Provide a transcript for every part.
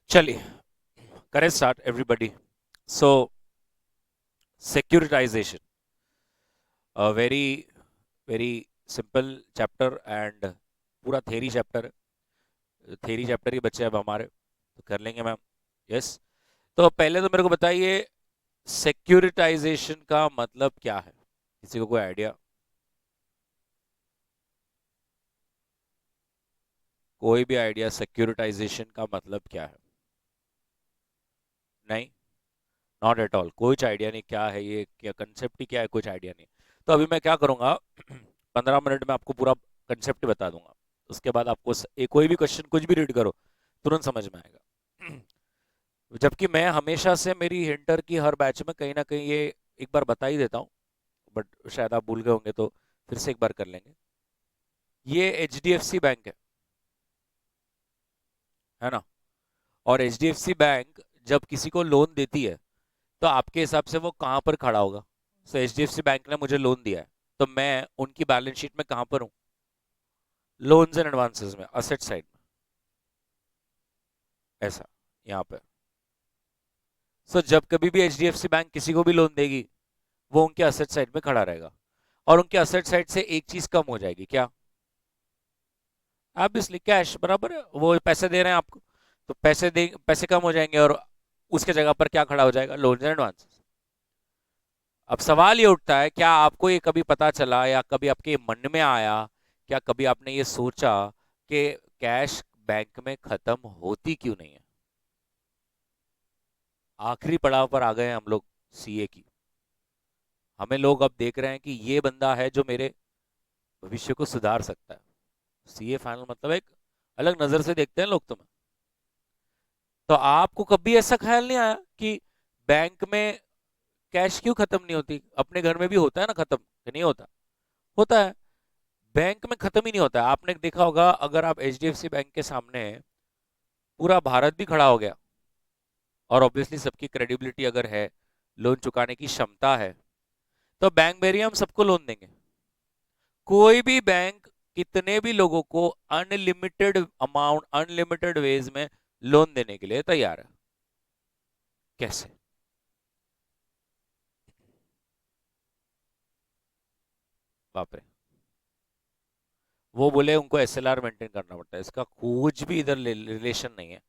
चलिए करें start everybody. So securitization, a very very simple chapter and पूरा theory chapter. Theory chapter ही बच्चे अब हमारे, तो कर लेंगे मैम. यस. तो पहले तो मेरे को बताइए सेक्यूरिटाइजेशन का मतलब क्या है. किसी को कोई आइडिया? कोई भी आइडिया सिक्योरिटाइजेशन का मतलब क्या है? नहीं, नॉट एट ऑल. कुछ आइडिया नहीं क्या है ये, क्या कंसेप्ट ही क्या है, कुछ आइडिया नहीं. तो अभी मैं क्या करूंगा 15 मिनट में आपको पूरा कंसेप्ट बता दूंगा. उसके बाद आपको कोई भी क्वेश्चन कुछ भी रीड करो तुरंत समझ में आएगा. जबकि मैं हमेशा से मेरी इंटर की हर बैच में कहीं ना कहीं ये एक बार बता ही देता हूँ, बट शायद आप भूल गए होंगे तो फिर से एक बार कर लेंगे. ये HDFC बैंक है ना. और HDFC बैंक जब किसी को लोन देती है तो आपके हिसाब से वो कहाँ पर खड़ा होगा? सो HDFC बैंक ने मुझे लोन दिया है, तो मैं उनकी बैलेंस शीट में कहाँ पर हूँ? लोन्स एंड एडवांसेस में, असेट साइड में. ऐसा यहाँ पे. सो जब कभी भी HDFC बैंक किसी को भी लोन देगी वो उनके असेट साइड में खड़ा रहेगा. और उनके असेट साइड से एक चीज कम हो जाएगी. क्या? Obviously cash. बराबर है, वो पैसे दे रहे हैं आपको, तो पैसे कम हो जाएंगे और उसके जगह पर क्या खड़ा हो जाएगा? Loans and advances. अब सवाल ये उठता है, क्या आपको ये कभी पता चला या कभी आपके मन में आया, क्या कभी आपने ये सोचा कि कैश बैंक में खत्म होती क्यों नहीं है? आखिरी पड़ाव पर आ गए हैं हम लोग सीए की. हमें लोग अब देख रहे हैं कि ये बंदा है जो मेरे भविष्य को सुधार सकता है. सीए फाइनल मतलब एक अलग नजर से देखते हैं लोग तुम्हें. तो आपको कभी ऐसा ख्याल नहीं आया कि बैंक में कैश क्यों खत्म नहीं होती? अपने घर में भी होता है ना खत्म, कि नहीं होता? होता है. बैंक में खत्म ही नहीं होता है. आपने देखा होगा, अगर आप HDFC बैंक के सामने पूरा भारत भी खड़ा हो गया और ऑब्वियसली सबकी क्रेडिबिलिटी अगर है, लोन चुकाने की क्षमता है, तो बैंक बेरिया हम सबको लोन देंगे. कोई भी बैंक कितने भी लोगों को अनलिमिटेड अमाउंट, अनलिमिटेड वेज में लोन देने के लिए तैयार है. कैसे? बाप रे. वो बोले उनको SLR मेंटेन करना पड़ता है. इसका कुछ भी इधर रिलेशन नहीं है.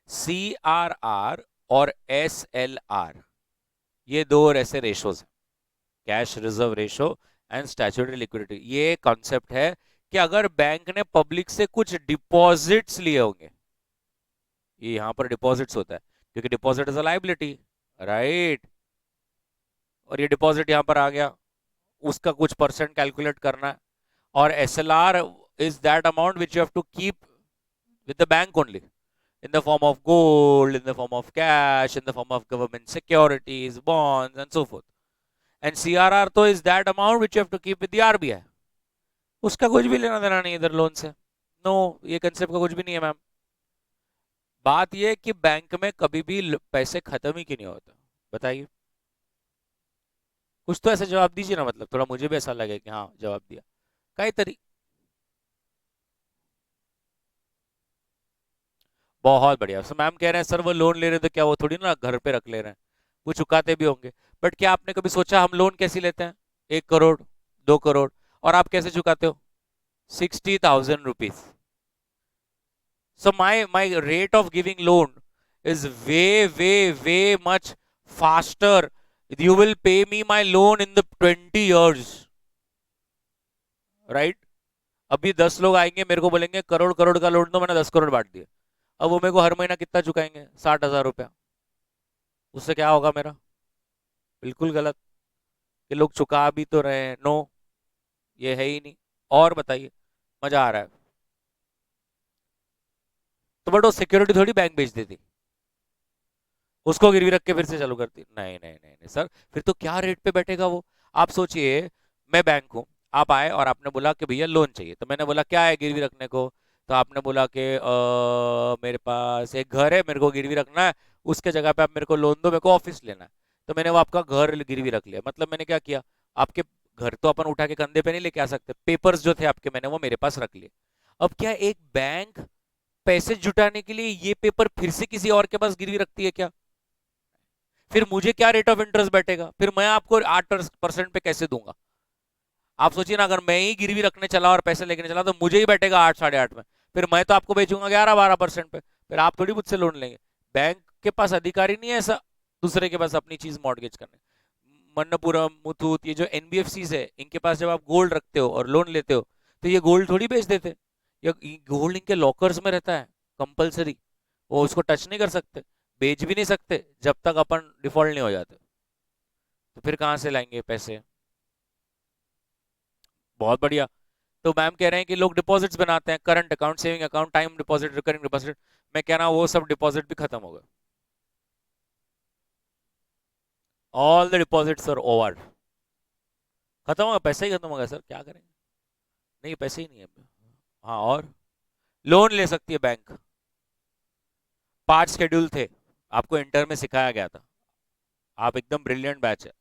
CRR और SLR, ये दो और ऐसे रेशोज हैं, cash reserve ratio and statutory liquidity. ये कॉन्सेप्ट है कि अगर बैंक ने पब्लिक से कुछ डिपॉजिट्स लिए होंगे, ये यहां पर डिपॉजिट्स होता है क्योंकि deposit is a liability, right. और ये डिपॉजिट यहां पर आ गया, उसका कुछ परसेंट कैलकुलेट करना है. और SLR is that amount which you have to keep with the bank only, in the form of gold, in the form of cash, in the form of government securities, bonds, and so forth. And CRR तो is that amount which you have to keep with the RBI. उसका कुछ भी लेना देना नहीं इधर loan से. No, ये कंसेप्ट का कुछ भी नहीं है मैम. बात ये है कि बैंक में कभी भी पैसे खत्म ही क्यों नहीं होते? बताइए. कुछ तो ऐसा जवाब दीजिए ना, मतलब थोड़ा मुझे भी ऐसा लगे कि हाँ जवाब दिया. कई तरी बहुत बढ़िया. सर मैम कह रहे हैं सर वो लोन ले रहे हैं तो क्या वो थोड़ी ना घर पे रख ले रहे हैं, वो चुकाते भी होंगे. बट क्या आपने कभी सोचा हम लोन कैसे लेते हैं? 1 करोड़, 2 करोड़, और आप कैसे चुकाते हो? 60,000 rupees. So my rate of giving loan is way much faster. You will pay me my loan in the 20 years, right? अभी 10 लोग आएंगे मेरे को बोलेंगे करोड़ करोड़ का लोन दो, मैंने 10 करोड़ बांट दिया. अब वो मेरे को हर महीना कितना चुकाएंगे? 60,000 रुपया. उससे क्या होगा मेरा? बिल्कुल गलत. कि लोग चुका भी तो रहे हैं. नो, ये है ही नहीं. और बताइए, मजा आ रहा है. तो बट वो सिक्योरिटी थोड़ी बैंक बेच देती, उसको गिरवी रख के फिर से चालू करती. नहीं नहीं नहीं नहीं सर, फिर तो क्या रेट पे बैठेगा वो? आप सोचिए, मैं बैंक हूँ, आप आए और आपने बोला कि भैया लोन चाहिए, तो मैंने बोला क्या है गिरवी रखने को? तो आपने बोला कि मेरे पास एक घर है, मेरे को गिरवी रखना है, उसके जगह पे आप मेरे को लोन दो, मेरे को ऑफिस लेना है. तो मैंने वो आपका घर गिरवी रख लिया. मतलब मैंने क्या किया? आपके घर तो अपन उठा के कंधे पे नहीं लेके आ सकते, पेपर्स जो थे आपके मैंने वो मेरे पास रख लिए. अब क्या एक बैंक पैसे जुटाने के लिए ये पेपर फिर से किसी और के पास गिरवी रखती है क्या? फिर मुझे क्या रेट ऑफ इंटरेस्ट बैठेगा? फिर मैं आपको 8% पे कैसे दूंगा? आप सोचिए ना, अगर मैं ही गिरवी रखने चला और पैसे लेके चला तो मुझे ही बैठेगा 8 8.5 में, फिर मैं तो आपको बेचूंगा 11 12% पे, फिर आप थोड़ी मुझसे लोन लेंगे। बैंक के पास अधिकारी नहीं है ऐसा दूसरे के पास अपनी चीज मॉर्गेज करने। मन्नपुरम, मुथूट, ये जो एनबीएफसी है, इनके पास जब आप गोल्ड रखते हो और लोन लेते हो तो ये गोल्ड थोड़ी बेच देते, ये गोल्ड इनके लॉकर्स में रहता है कंपलसरी, वो उसको टच नहीं कर सकते, बेच भी नहीं सकते जब तक अपन डिफॉल्ट नहीं हो जाते। तो फिर कहाँ से लाएंगे पैसे? बहुत बढ़िया। तो मैम कह रहे हैं कि लोग डिपॉजिट्स बनाते हैं, current account, saving account, time deposit, recurring deposit. मैं कह रहा हूँ वो सब डिपॉजिट भी खत्म हो गए, all the deposits are over, खत्म हो गया, पैसा ही खत्म हो गया सर, क्या करेंगे? नहीं, पैसे ही नहीं है। हाँ, और लोन ले सकती है बैंक। 5 शेड्यूल थे, आपको इंटर में सिखाया गया था, आप एकदम ब्रिलियंट बैच है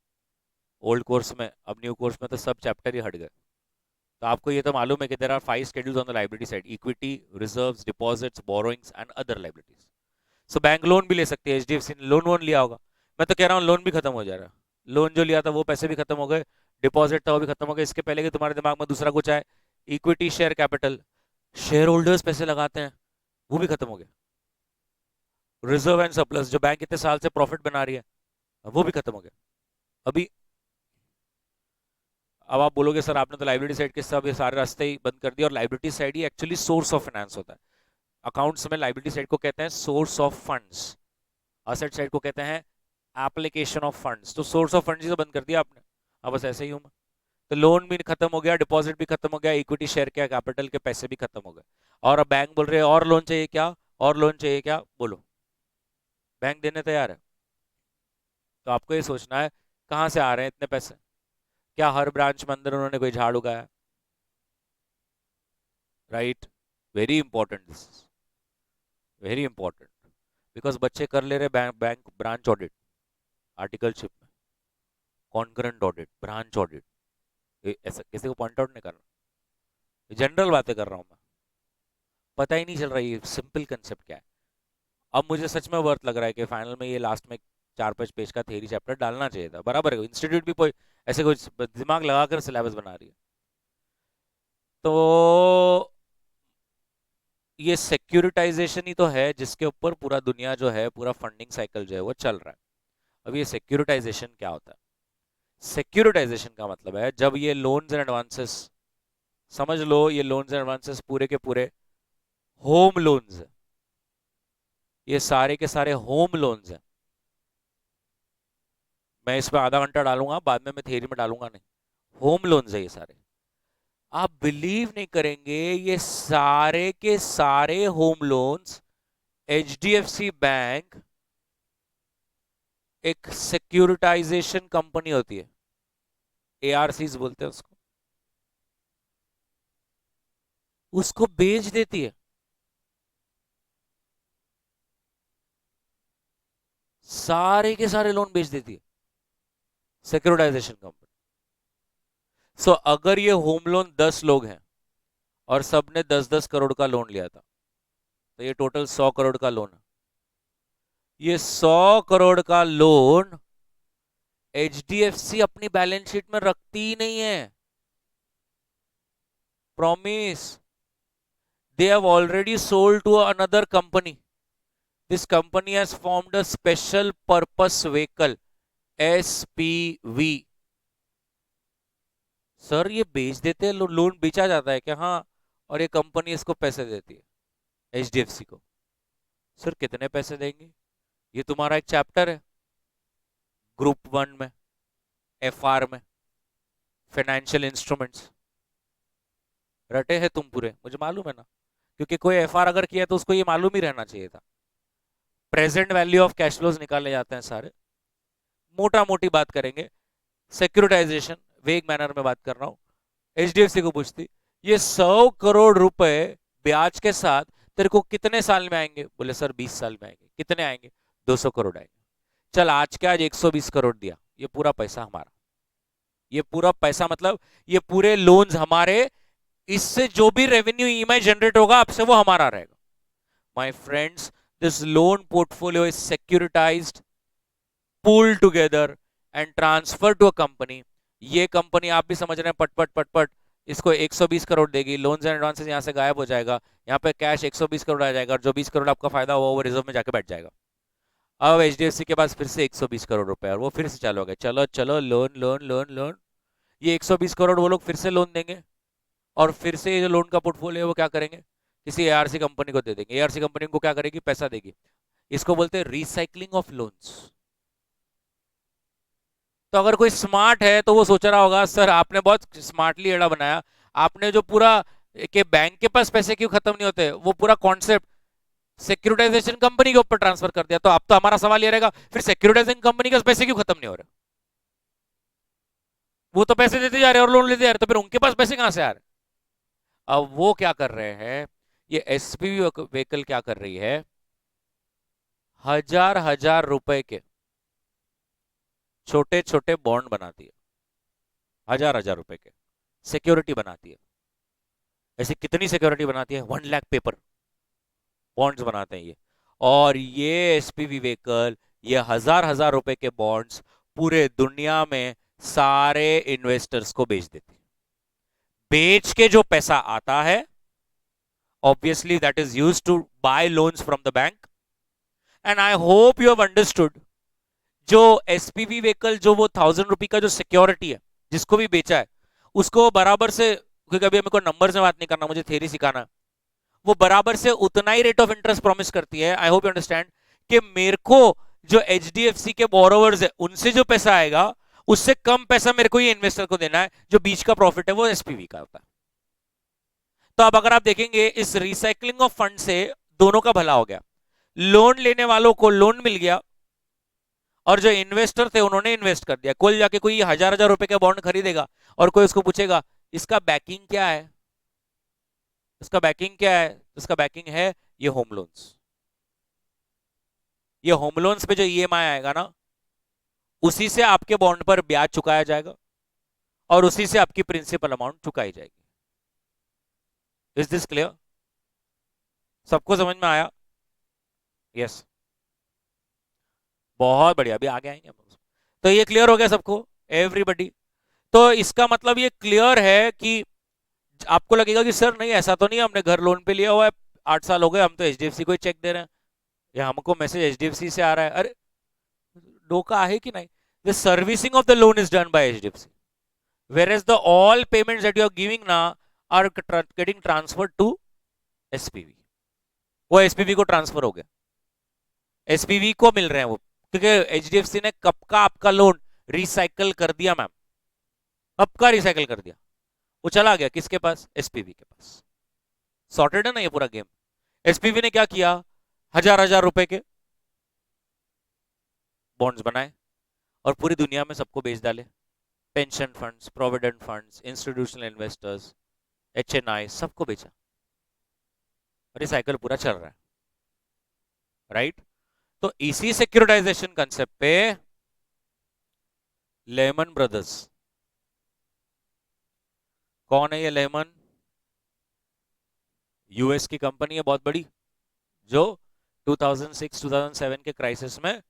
ओल्ड कोर्स में, अब न्यू कोर्स में तो सब चैप्टर ही हट गए। तो आपको ये तो मालूम है कि there are 5 schedules on the liability side: equity, reserves, deposits, borrowings and other liabilities. So bank loan भी ले सकती है, एचडीएफसी ने लोन वोन लिया होगा। मैं तो कह रहा हूँ लोन भी खत्म हो जा रहा है, लोन जो लिया था वो पैसे भी खत्म हो गए, डिपॉजिट था वो भी खत्म हो गया। इसके पहले कि तुम्हारे दिमाग में दूसरा कुछ आए, equity, share capital, share holders पैसे लगाते हैं, वो भी खत्म हो गया। रिजर्व एंड सरप्लस, जो बैंक इतने साल से प्रॉफिट बना रही है, वो भी खत्म हो गया। अभी अब आप बोलोगे सर आपने तो लाइबिलिटी साइड के सब ये सारे रास्ते ही बंद कर दिए, और liability side he actually source of finance होता है। अकाउंट्स में लाइबिलिटी साइड को कहते हैं source of funds, asset side को कहते हैं एप्लीकेशन ऑफ फंड्स। तो सोर्स ऑफ फंड्स ही तो बंद कर दिया आपने। अब बस ऐसे ही हूं मैं। तो लोन भी खत्म हो गया, डिपॉजिट भी खत्म हो गया, इक्विटी शेयर के कैपिटल के पैसे भी खत्म हो गए, और अब बैंक बोल रहे हैं और लोन चाहिए क्या, और लोन चाहिए क्या, बोलो। बैंक देने तैयार है। तो आपको ये सोचना है कहाँ से आ रहे हैं इतने पैसे। क्या हर ब्रांच में अंदर उन्होंने कोई झाड़ उगाया? Right, very important, this is very important, because बच्चे कर ले रहे बैंक ब्रांच ऑडिट, आर्टिकलशिप में कॉन्करेंट ऑडिट, ब्रांच ऑडिट, ऐसा किसी को पॉइंट आउट नहीं करना, जनरल बातें कर रहा हूँ मैं। पता ही नहीं चल रहा ये सिंपल कंसेप्ट क्या है। अब मुझे सच में वर्थ लग रहा है कि फाइनल में ये लास्ट में 4-5 पेज का थ्योरी चैप्टर डालना चाहिए था, बराबर है। इंस्टीट्यूट भी कोई ऐसे कुछ दिमाग लगाकर सिलेबस बना रही है। तो ये सिक्योरिटाइजेशन ही तो है जिसके ऊपर पूरा दुनिया जो है, पूरा फंडिंग साइकिल जो है वो चल रहा है। अब ये सिक्योरिटाइजेशन क्या होता है? सिक्योरिटाइजेशन का मतलब है जब ये लोन्स एंड एडवांसेस, समझ लो ये लोन्स एंड एडवांसेस पूरे के पूरे होम लोन्स है, ये सारे के सारे होम लोन्स हैं। मैं इस पर आधा घंटा डालूंगा, बाद में मैं थ्योरी में डालूंगा नहीं। होम लोन्स है ये सारे। आप बिलीव नहीं करेंगे, ये सारे के सारे होम लोन्स एचडीएफसी बैंक एक सिक्योरिटाइजेशन कंपनी होती है, एआरसीज बोलते हैं उसको, उसको बेच देती है। सारे के सारे लोन बेच देती है सिक्योरिटाइजेशन कंपनी। सो अगर ये होम लोन 10 लोग हैं और सबने 10-10 करोड़ का लोन लिया था, तो ये टोटल 100 करोड़ का लोन है। ये 100 करोड़ का लोन एचडीएफसी अपनी बैलेंस शीट में रखती ही नहीं है, promise. They have already sold to another company, this company has formed a special purpose vehicle, SPV. Sir ये बेच देते हैं, लोन बेचा जाता है क्या? हाँ, और ये कंपनी इसको पैसे देती है एचडीएफसी को। सर कितने पैसे देंगे? ये तुम्हारा एक चैप्टर है ग्रुप 1 में, एफआर में, फाइनेंशियल इंस्ट्रूमेंट्स, रटे हैं तुम पूरे, मुझे मालूम है ना, क्योंकि कोई एफआर अगर किया तो उसको ये मालूम ही रहना चाहिए था। Present value of cash flows निकाले जाते हैं सारे। मोटा मोटी बात करेंगे, सिक्योरिटाइजेशन वेग मैनर में बात कर रहा हूं। एचडीएफसी को पूछती ये 100 करोड़ रुपए ब्याज के साथ तेरे को कितने साल में आएंगे? बोले सर 20 साल में आएंगे। कितने आएंगे? 200 करोड़ आएंगे। चल आज के आज 120 करोड़ दिया, ये पूरा पैसा हमारा, ये पूरा पैसा मतलब ये पूरे लोन्स हमारे, इससे जो भी रेवेन्यू ईएमआई जनरेट होगा आपसे वो हमारा रहेगा। My friends, this loan portfolio is securitized, pulled together and transferred to a company. ये कंपनी आप भी समझ रहे हैं, पट पट पट पट इसको 120 करोड़ देगी, लोन्स एंड एडवांसेस यहाँ से गायब हो जाएगा, यहाँ पे कैश 120 करोड़ आ जाएगा, और जो 20 करोड़ आपका फायदा हुआ वो रिजर्व में जाके बैठ जाएगा। अब एचडीएफसी के पास फिर से 120 करोड़ रुपए, और वो फिर से चालू हो गया, चलो चलो लोन लोन लोन लोन। ये 120 करोड़ वो लोग फिर से लोन देंगे, और फिर से ये जो लोन का पोर्टफोलियो है वो क्या करेंगे, किसी एआरसी कंपनी को दे देंगे। एआरसी कंपनी को क्या करेगी, पैसा देगी। इसको बोलते हैं रिसाइकलिंग ऑफ लोन्स। तो अगर कोई स्मार्ट है तो वो सोच रहा होगा, सर आपने बहुत स्मार्टली एड़ा बनाया, आपने जो पूरा कि बैंक के पास पैसे क्यों खत्म नहीं होते, वो पूरा कॉन्सेप्ट सिक्योरिटाइजेशन कंपनी के ऊपर ट्रांसफर कर दिया। तो अब तो हमारा सवाल ये रहेगा, फिर सिक्योरिटाइजेशन कंपनी के पैसे क्यों खत्म नहीं हो रहे? वो तो पैसे देते जा रहे हैं और लोन लेते जा रहे हैं, तो फिर उनके पास पैसे कहां से आ रहे हैं? अब वो क्या कर रहे हैं, ये एसपीवी व्हीकल क्या कर रही है, हजार हजार रुपए के छोटे छोटे बॉन्ड बनाती है, हजार हजार रुपए के सिक्योरिटी बनाती है। ऐसी कितनी सिक्योरिटी बनाती है, 1 लाख पेपर बॉन्ड्स बनाते हैं ये। और ये एसपीवी व्हीकल, ये हजार हजार रुपए के बॉन्ड्स पूरे दुनिया में सारे इन्वेस्टर्स को बेच देती है। बेच के जो पैसा आता है, obviously that is used to buy loans from the bank, and I hope you have understood, जो एसपीवी व्हीकल, जो वो 1000 रुपए का जो सिक्योरिटी है जिसको भी बेचा है, उसको बराबर से, क्योंकि अभी मेरे को नंबर से बात नहीं करना, मुझे थ्योरी सिखाना, वो बराबर से उतना ही रेट ऑफ इंटरेस्ट प्रॉमिस करती है। आई होप यू अंडरस्टैंड कि मेरे को जो एचडीएफसी के बोरोवर्स है उनसे जो पैसा आएगा, उससे कम पैसा मेरे को ये इन्वेस्टर को देना है, जो बीच का प्रॉफिट है वो एसपीवी का होता है। तो अब अगर आप देखेंगे, इस रिसाइकलिंग ऑफ फंड से दोनों का भला हो गया। लोन लेने वालों को लोन मिल गया, और जो इन्वेस्टर थे उन्होंने इन्वेस्ट कर दिया। कोई जाके कोई हजार हजार रुपए का बॉन्ड खरीदेगा, और कोई उसको पूछेगा इसका बैकिंग क्या है, इसका बैकिंग क्या है, इसका बैकिंग है ये होम लोन्स। ये होम लोन्स पे जो ईएमआई आएगा ना, उसी से आपके बॉन्ड पर ब्याज चुकाया जाएगा, और उसी से आपकी प्रिंसिपल अमाउंट चुकाई जाएगी। Is this clear? सबको समझ में आया? यस, बहुत बढ़िया, अभी आगे आएंगे हम। तो ये क्लियर हो गया सबको, एवरीबडी? तो इसका मतलब ये क्लियर है कि आपको लगेगा कि सर नहीं ऐसा तो नहीं है, हमने घर लोन पे लिया हुआ है, 8 साल हो गए, हम तो एचडीएफसी को ही चेक दे रहे हैं, या हमको मैसेज एचडीएफसी से आ रहा है। अरे डोका है कि नहीं? The servicing of the loan is done by HDFC, whereas the all payments that you are giving now are getting transferred to SPV. वो एसपीवी को ट्रांसफर हो गया, एसपीवी को मिल रहे हैं वो, क्योंकि एचडीएफसी ने कब का आपका लोन रिसाइकल कर दिया मैम, कब का रिसाइकल कर दिया, वो चला गया किसके पास, एसपीवी के पास। सॉर्टेड है ना ये पूरा गेम? एसपीवी ने क्या किया, हजार हजार रुपए के बॉन्ड्स बनाए, और पूरी दुनिया में सबको बेच डाले। Pension funds, provident funds, institutional investors, HNI, सबको बेचा। रिसाइकल पूरा चल रहा है, राइट? तो इसी सिक्योरिटाइजेशन कंसेप्ट पे लेमन ब्रदर्स, कौन है ये लेमन? यूएस की कंपनी है बहुत बड़ी, जो 2006-2007 के क्राइसिस में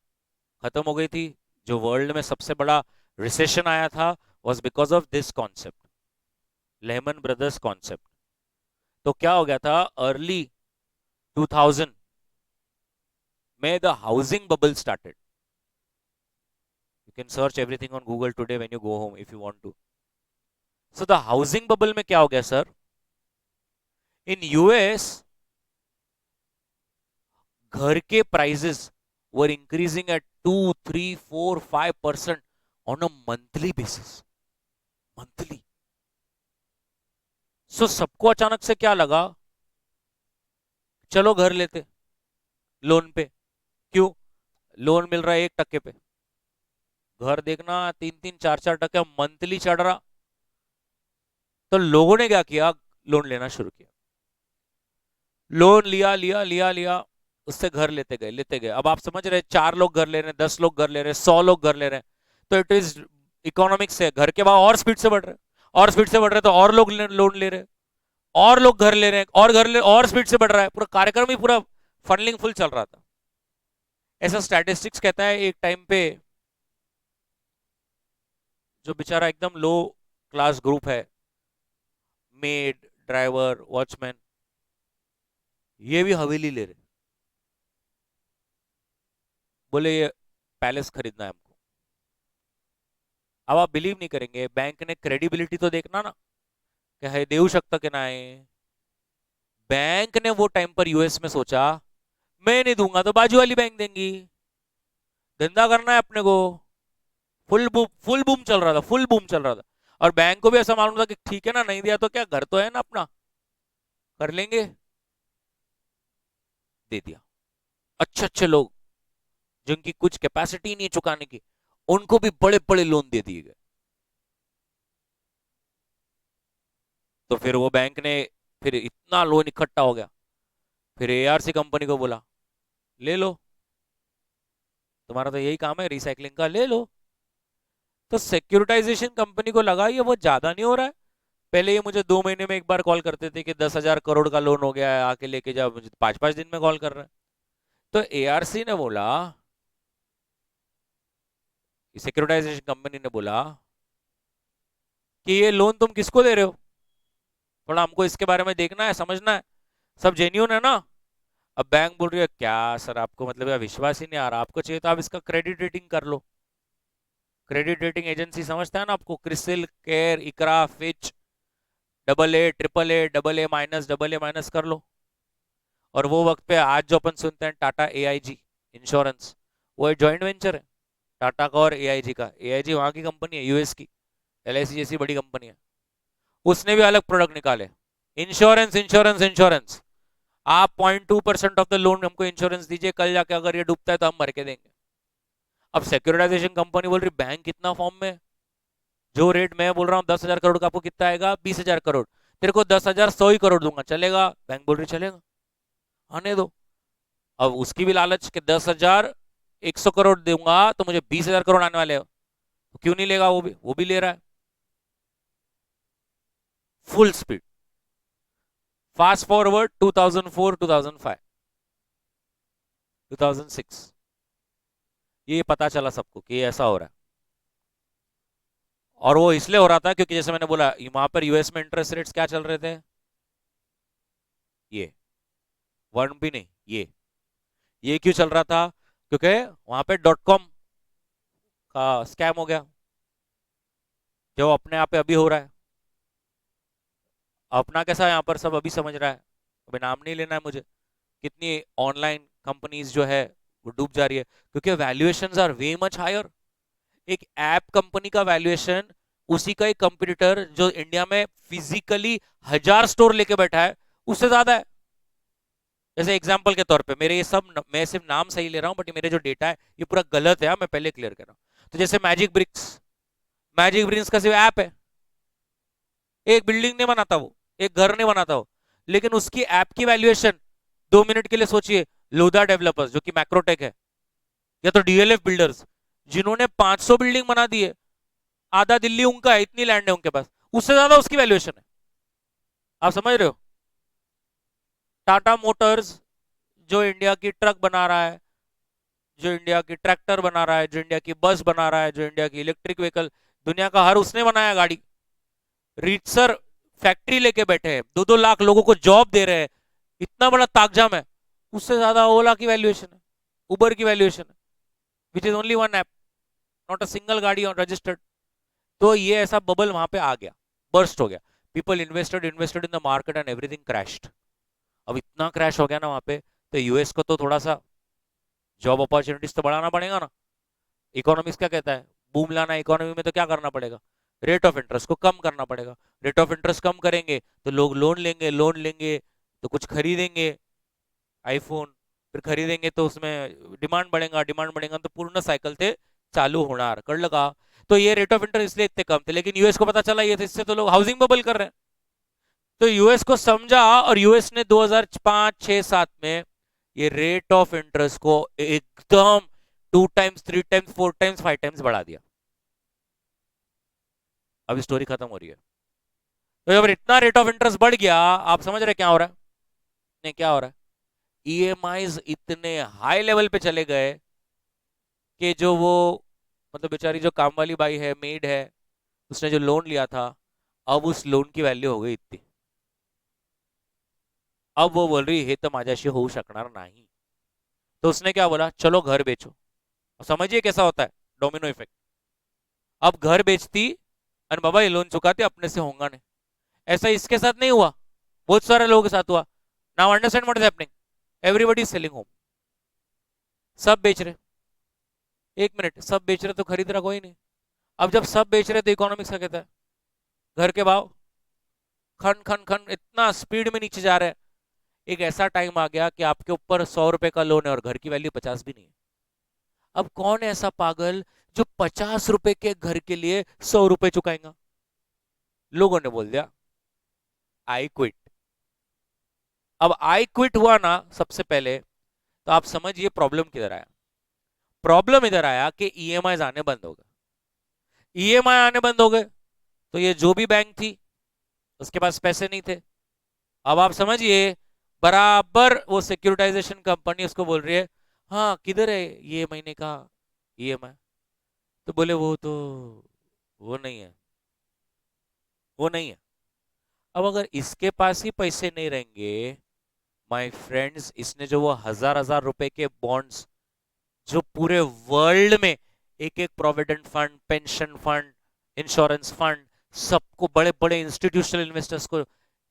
खत्म हो गई थी। जो वर्ल्ड में सबसे बड़ा रिसेशन आया था was because of this concept, Lehman Brothers concept. तो क्या हो गया था, अर्ली 2000 में the housing bubble started. You can search everything on Google today when you go home if you want to. So the housing bubble में क्या हो गया सर, इन यूएस घर के prices were increasing at 2, 3, 4, 5% on a monthly basis, monthly। So सबको अचानक से क्या लगा, चलो घर लेते लोन पे। क्यों? लोन मिल रहा है 1% पे, घर देखना 3-3, 4-4% मंथली चढ़ रहा। तो लोगों ने क्या किया, लोन लेना शुरू किया, लोन लिया लिया लिया लिया, उससे घर लेते गए लेते गए। अब आप समझ रहे, 4 लोग घर ले रहे हैं, 10 लोग घर ले रहे हैं, 100 लोग घर ले रहे हैं, तो इट इज इकोनॉमिक्स से घर के भाव और स्पीड से बढ़ रहे हैं, और स्पीड से बढ़ रहे हैं, तो और लोग लोन ले रहे हैं, और लोग घर ले रहे हैं, और घर ले और स्पीड से बढ़ रहा है, पूरा कार्यक्रम ही पूरा फनलिंग फुल चल रहा था। ऐसा स्टैटिस्टिक्स कहता है एक टाइम पे जो बेचारा एकदम लो क्लास ग्रुप है, मेड, ड्राइवर, वॉचमैन, ये भी हवेली ले रहे, बोले ये पैलेस खरीदना है हमको। अब आप बिलीव नहीं करेंगे, बैंक ने क्रेडिबिलिटी तो देखना ना, कि है देऊ शकतं की नाही। बैंक ने वो टाइम पर यूएस में सोचा, मैं नहीं दूंगा तो बाजू वाली बैंक देंगी, धंधा करना है अपने को। फुल बूम चल रहा था, फुल बूम चल रहा था। और बैंक को भी ऐसा मालूम था कि ठीक है ना, नहीं दिया तो क्या, घर तो है ना अपना, कर लेंगे। दे दिया। अच्छे अच्छे लोग जिनकी कुछ कैपेसिटी नहीं है चुकाने की, उनको भी बड़े बड़े लोन दे दिए गए। तो फिर वो बैंक ने, फिर इतना लोन इकट्ठा हो गया, फिर एआरसी कंपनी को बोला ले लो, तुम्हारा तो यही काम है रिसाइकलिंग का, ले लो। तो सिक्योरिटाइजेशन कंपनी को लगा ये वो ज्यादा नहीं हो रहा है। पहले ये मुझे 2 महीने में एक बार कॉल करते थे कि 10,000 करोड़ का लोन हो गया है, आके लेके जाओ, मुझे 5-5 दिन में कॉल कर रहे हैं। तो एआरसी ने बोला, सिक्योरिटाइजेशन कंपनी ने बोला कि ये लोन तुम किसको दे रहे हो, थोड़ा हमको इसके बारे में देखना है, समझना है, सब जेन्यून है ना। अब बैंक बोल रही है क्या सर, आपको मतलब यार विश्वास ही नहीं आ रहा, आपको चाहिए तो आप इसका क्रेडिट रेटिंग कर लो। क्रेडिट रेटिंग एजेंसी समझता है ना आपको, क्रिसिल, केयर, इकरा, Fitch, AA, AAA, AA-, AA- कर लो। और वो वक्त पे आज जो अपन सुनते हैं टाटा एआईजी इंश्योरेंस, वो एक जॉइंट वेंचर है टाटा का और एआईजी का। एआईजी वहां की कंपनी है, यूएस की, एलआईसी जैसी बड़ी कंपनी है। उसने भी अलग प्रोडक्ट निकाले, इंश्योरेंस इंश्योरेंस इंश्योरेंस। आप 0.2% ऑफ द लोन हमको इंश्योरेंस दीजिए, कल जाके अगर ये डूबता है तो हम भर के देंगे। अब सिक्योरिटाइजेशन कंपनी बोल रही बैंक कितना फॉर्म में, जो रेट मैं बोल रहा हूँ 10,000 करोड़ का, आपको कितना आएगा, 20,000 करोड़, तेरे को 10,100 ही करोड़ दूंगा, चलेगा? बैंक बोल रही चलेगा, आने दो। अब उसकी भी लालच कि 10,100 करोड़ दूंगा तो मुझे 20,000 करोड़ आने वाले हो, तो क्यों नहीं लेगा, वो भी ले रहा है फुल स्पीड। फास्ट फॉरवर्ड 2004, 2005, 2006, ये पता चला सबको कि ये ऐसा हो रहा है। और वो इसलिए हो रहा था क्योंकि जैसे मैंने बोला, वहां पर यूएस में इंटरेस्ट रेट्स क्या चल रहे थे, ये वन भी नहीं, ये क्यों चल रहा था, क्योंकि वहां पे .com का स्कैम हो गया, जो अपने आप पे अभी हो रहा है। अपना कैसा यहाँ पर सब अभी समझ रहा है, अभी नाम नहीं लेना है मुझे, कितनी ऑनलाइन कंपनीज जो है वो डूब जा रही है, क्योंकि valuations are way much higher. एक ऐप कंपनी का वैल्यूएशन, उसी का एक कंपटीटर जो इंडिया में फिजिकली 1,000 स्टोर लेके बैठा है, उससे ज्यादा है। जैसे एग्जांपल के तौर पे, मेरे ये सब मैं सिर्फ नाम सही ले रहा हूं, बट ये मेरे जो डेटा है ये पूरा गलत है, मैं पहले क्लियर कर रहा हूं। तो जैसे मैजिक ब्रिक्स का सिर्फ ऐप है, एक बिल्डिंग नहीं बनाता वो, एक घर नहीं बनाता वो, लेकिन उसकी ऐप की वैल्यूएशन, 2 मिनट के लिए सोचिए, लोधा डेवलपर्स जो कि मैक्रोटेक है, या तो डीएलएफ बिल्डर्स जिन्होंने 500 बिल्डिंग बना दी है, आधा दिल्ली उनका है, इतनी लैंड है उनके पास, उससे ज्यादा उसकी वैल्यूएशन है। आप समझ रहे हो? टाटा मोटर्स जो इंडिया की ट्रक बना रहा है, जो इंडिया की ट्रैक्टर बना रहा है, जो इंडिया की बस बना रहा है, जो इंडिया की इलेक्ट्रिक व्हीकल, दुनिया का हर उसने बनाया गाड़ी। रीतसर फैक्ट्री लेके बैठे हैं, 2-2 लाख लोगों को जॉब दे रहे हैं, इतना बड़ा ताकजाम है, उससे ज्यादा ओला की वैल्यूएशन है, उबर की वैल्यूएशन है, which is only one app, not a single गाड़ी ऑन रजिस्टर्ड। तो ये ऐसा बबल वहां पे आ गया, बर्स्ट हो गया, people invested in the market and everything crashed. अब इतना क्रैश हो गया ना वहां पे, तो यूएस को तो थोड़ा सा जॉब अपॉर्चुनिटीज तो बढ़ाना पड़ेगा ना। इकोनॉमिक्स क्या कहता है, बूम लाना इकोनॉमी में तो क्या करना पड़ेगा, रेट ऑफ इंटरेस्ट को कम करना पड़ेगा। रेट ऑफ इंटरेस्ट कम करेंगे तो लोग लोन लेंगे तो कुछ खरीदेंगे, आईफोन, फिर खरीदेंगे तो उसमें डिमांड बढ़ेगा तो पूर्ण सायकल ते चालू होणार, कळलं का? तो ये रेट ऑफ इंटरेस्ट इसलिए इतने कम थे, लेकिन यूएस को पता चला ये, तो इससे तो लोग हाउसिंग बबल कर रहे हैं। तो यूएस को समझा, और यूएस ने 2005, 6, 7 में ये रेट ऑफ इंटरेस्ट को एकदम 2 टाइम्स, 3 टाइम्स, 4 टाइम्स, 5 टाइम्स बढ़ा दिया। अब स्टोरी खत्म हो रही है। तो जब इतना रेट ऑफ इंटरेस्ट बढ़ गया, आप समझ रहे क्या हो रहा है? नहीं, क्या हो रहा है, ईएमआईज इतने हाई लेवल पे चले गए कि जो वो मतलब बेचारी जो काम वाली बाई है, मेड है, उसने जो लोन लिया था, अब उस लोन की व्हॅल्यू हो गई इतनी। अब वो बोल रही हे तर माझ्याशी होऊ शकणार नाही। तो उसने क्या बोला, चलो घर बेचो। और समझिए कैसा होता है डोमिनो इफेक्ट। अब घर बेचती और बाबा ये लोन चुकाते, अपने से होगा नहीं। ऐसा इसके साथ नहीं हुआ, बहुत सारे लोगों के साथ हुआ। Now understand what is happening. Everybody is selling home, सब बेच रहे। एक मिनट, सब बेच रहे तो खरीद रहा कोई नहीं। अब जब सब बेच रहे तो इकोनॉमिक्स क्या कहता है, घर के भाव खन खन खन इतना स्पीड में नीचे जा रहे हैं। एक ऐसा टाइम आ गया कि आपके ऊपर 100 रुपए का लोन है और घर की वैल्यू 50 भी नहीं है। अब कौन है ऐसा पागल जो 50 रुपए के घर के लिए 100 रुपए चुकाएगा। लोगों ने बोल दिया आई क्विट। अब आई क्विट हुआ ना सबसे पहले, तो आप समझिए प्रॉब्लम किधर आया। प्रॉब्लम इधर आया कि ईएमआई आने बंद हो गए। ईएमआई आने बंद हो गए तो ये जो भी बैंक थी उसके पास पैसे नहीं थे। अब आप समझिए, बराबर वो सिक्योरिटाइजेशन कंपनी उसको बोल रही है, हाँ किधर है ये महीने का ईएमआई। तो बोले वो नहीं है, वो नहीं है। अब अगर इसके पास ही पैसे नहीं रहेंगे, माय फ्रेंड्स, इसने जो वो हजार हजार रुपए के बॉन्ड्स जो पूरे वर्ल्ड में एक एक provident fund, pension fund, insurance fund, सबको बड़े बड़े इंस्टीट्यूशनल इन्वेस्टर्स को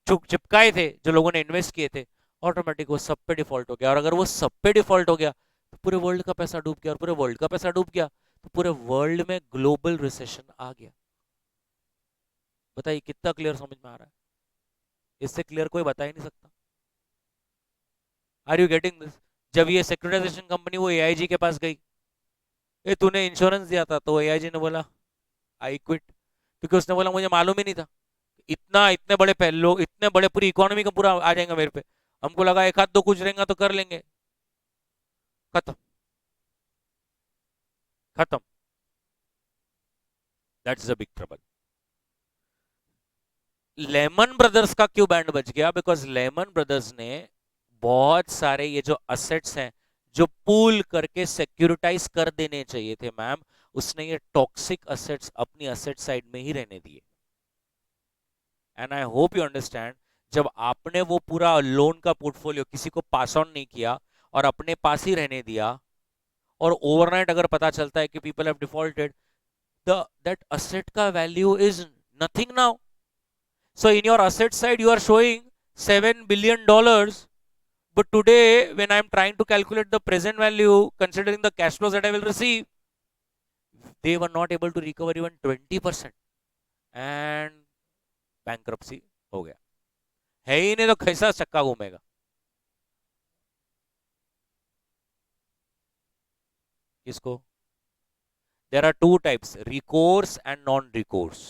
चिपकाए थे, जो लोगों ने इन्वेस्ट किए थे, ऑटोमेटिक वो सब पे डिफॉल्ट हो गया। और अगर वो सब पे डिफॉल्ट हो गया तो पूरे वर्ल्ड का पैसा डूब गया, और पूरे वर्ल्ड का पैसा डूब गया तो पूरे वर्ल्ड में ग्लोबल रिसेशन आ गया। बताइए कितना क्लियर समझ में आ रहा है। इससे क्लियर कोई बता ही नहीं सकता। Are you getting this. जब ये सिक्योरिटाइजेशन कंपनी वो एआईजी के पास गई, ए तूने इंश्योरेंस दिया था, तो एआईजी ने बोला आई क्विट। क्योंकि उसने बोला मुझे मालूम ही नहीं था इतना, इतने बड़े पहले लोग, इतने बड़े पूरी इकोनॉमी का पूरा आ जाएगा मेरे पे। हमको लगा एक हाथ दो कुछ रहेगा तो कर लेंगे, खत्म खत्म। That's a big trouble. Lehman Brothers का क्यों बैंड बज गया? बिकॉज लेमन ब्रदर्स ने बहुत सारे ये जो असेट्स हैं जो पूल करके सिक्योरिटाइज कर देने चाहिए थे मैम, उसने ये टॉक्सिक असेट्स अपनी असेट साइड में ही रहने दिए। And I hope you understand. जब आपने वो पूरा लोन का पोर्टफोलियो किसी को पास ऑन नहीं किया और अपने पास ही रहने दिया, और ओवरनाइट अगर पता चलता है कि people have defaulted, the that asset का value is nothing now. So in your asset side, you are showing $7 billion. But today, when I'm trying to calculate the present value, considering the cash flows that I will receive, they were not able to recover even 20%. And bankruptcy हो गया। है ही नहीं तो कैसा चक्का घूमेगा। किसको? There are two types, recourse and non-recourse.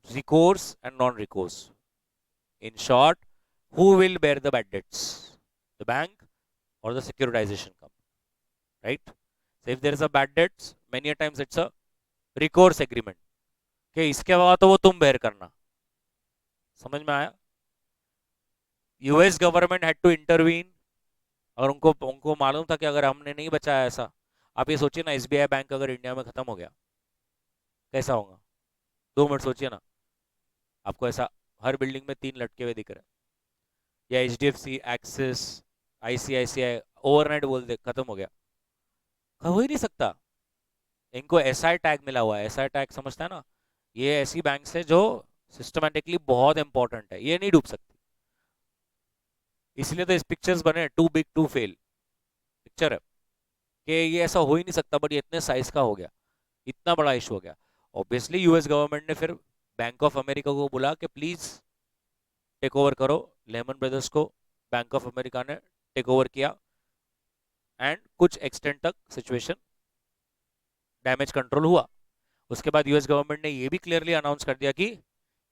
Recourse and non-recourse. In short, who will bear the bad debts? The bank or the securitization company, right? So if there is a bad debts, many a times it's a recourse agreement कि इसके बाद तो वो तुम bear करना। समझ में आया? US government had to intervene, और उनको उनको मालूम था कि अगर हमने नहीं बचाया ऐसा, आप ये सोचिए ना, एसबीआई बैंक अगर इंडिया में खत्म हो गया कैसा होगा? 2 मिनट सोचिए ना, आपको ऐसा हर बिल्डिंग में 3 लटके हुए दिख रहे हैं, या एचडीएफसी, एक्सिस, आईसीआईसीआई ओवरनाइट बोल दे खत्म हो गया, हो ही नहीं सकता। इनको एसआई टैग मिला हुआ है। एसआई टैग समझता है ना, ये ऐसी बैंक्स है जो सिस्टमैटिकली बहुत इंपॉर्टेंट है, ये नहीं डूब सकती। इसलिए तो इस पिक्चर्स बने, too big to fail picture है कि ये ऐसा हो ही नहीं सकता, बट ये इतने साइज का हो गया, इतना बड़ा इशू हो गया। ऑब्वियसली यूएस गवर्नमेंट ने फिर बैंक ऑफ अमेरिका को बोला कि प्लीज टेक ओवर करो। लेमन ब्रदर्स को बैंक ऑफ अमेरिका ने टेक ओवर किया, एंड कुछ एक्सटेंट तक सिचुएशन डैमेज कंट्रोल हुआ। उसके बाद यूएस गवर्नमेंट ने ये भी क्लियरली अनाउंस कर दिया कि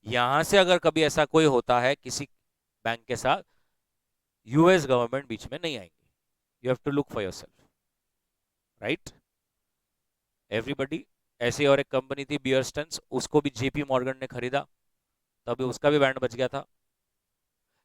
यहां से अगर कभी ऐसा कोई होता है किसी बैंक के साथ, यूएस गवर्नमेंट बीच में नहीं आएंगे। You have to look for yourself, right everybody. ऐसी और एक कंपनी थी बियर स्टन्स, उसको भी जेपी मॉर्गन ने खरीदा, तभी उसका भी बैंड बच गया था।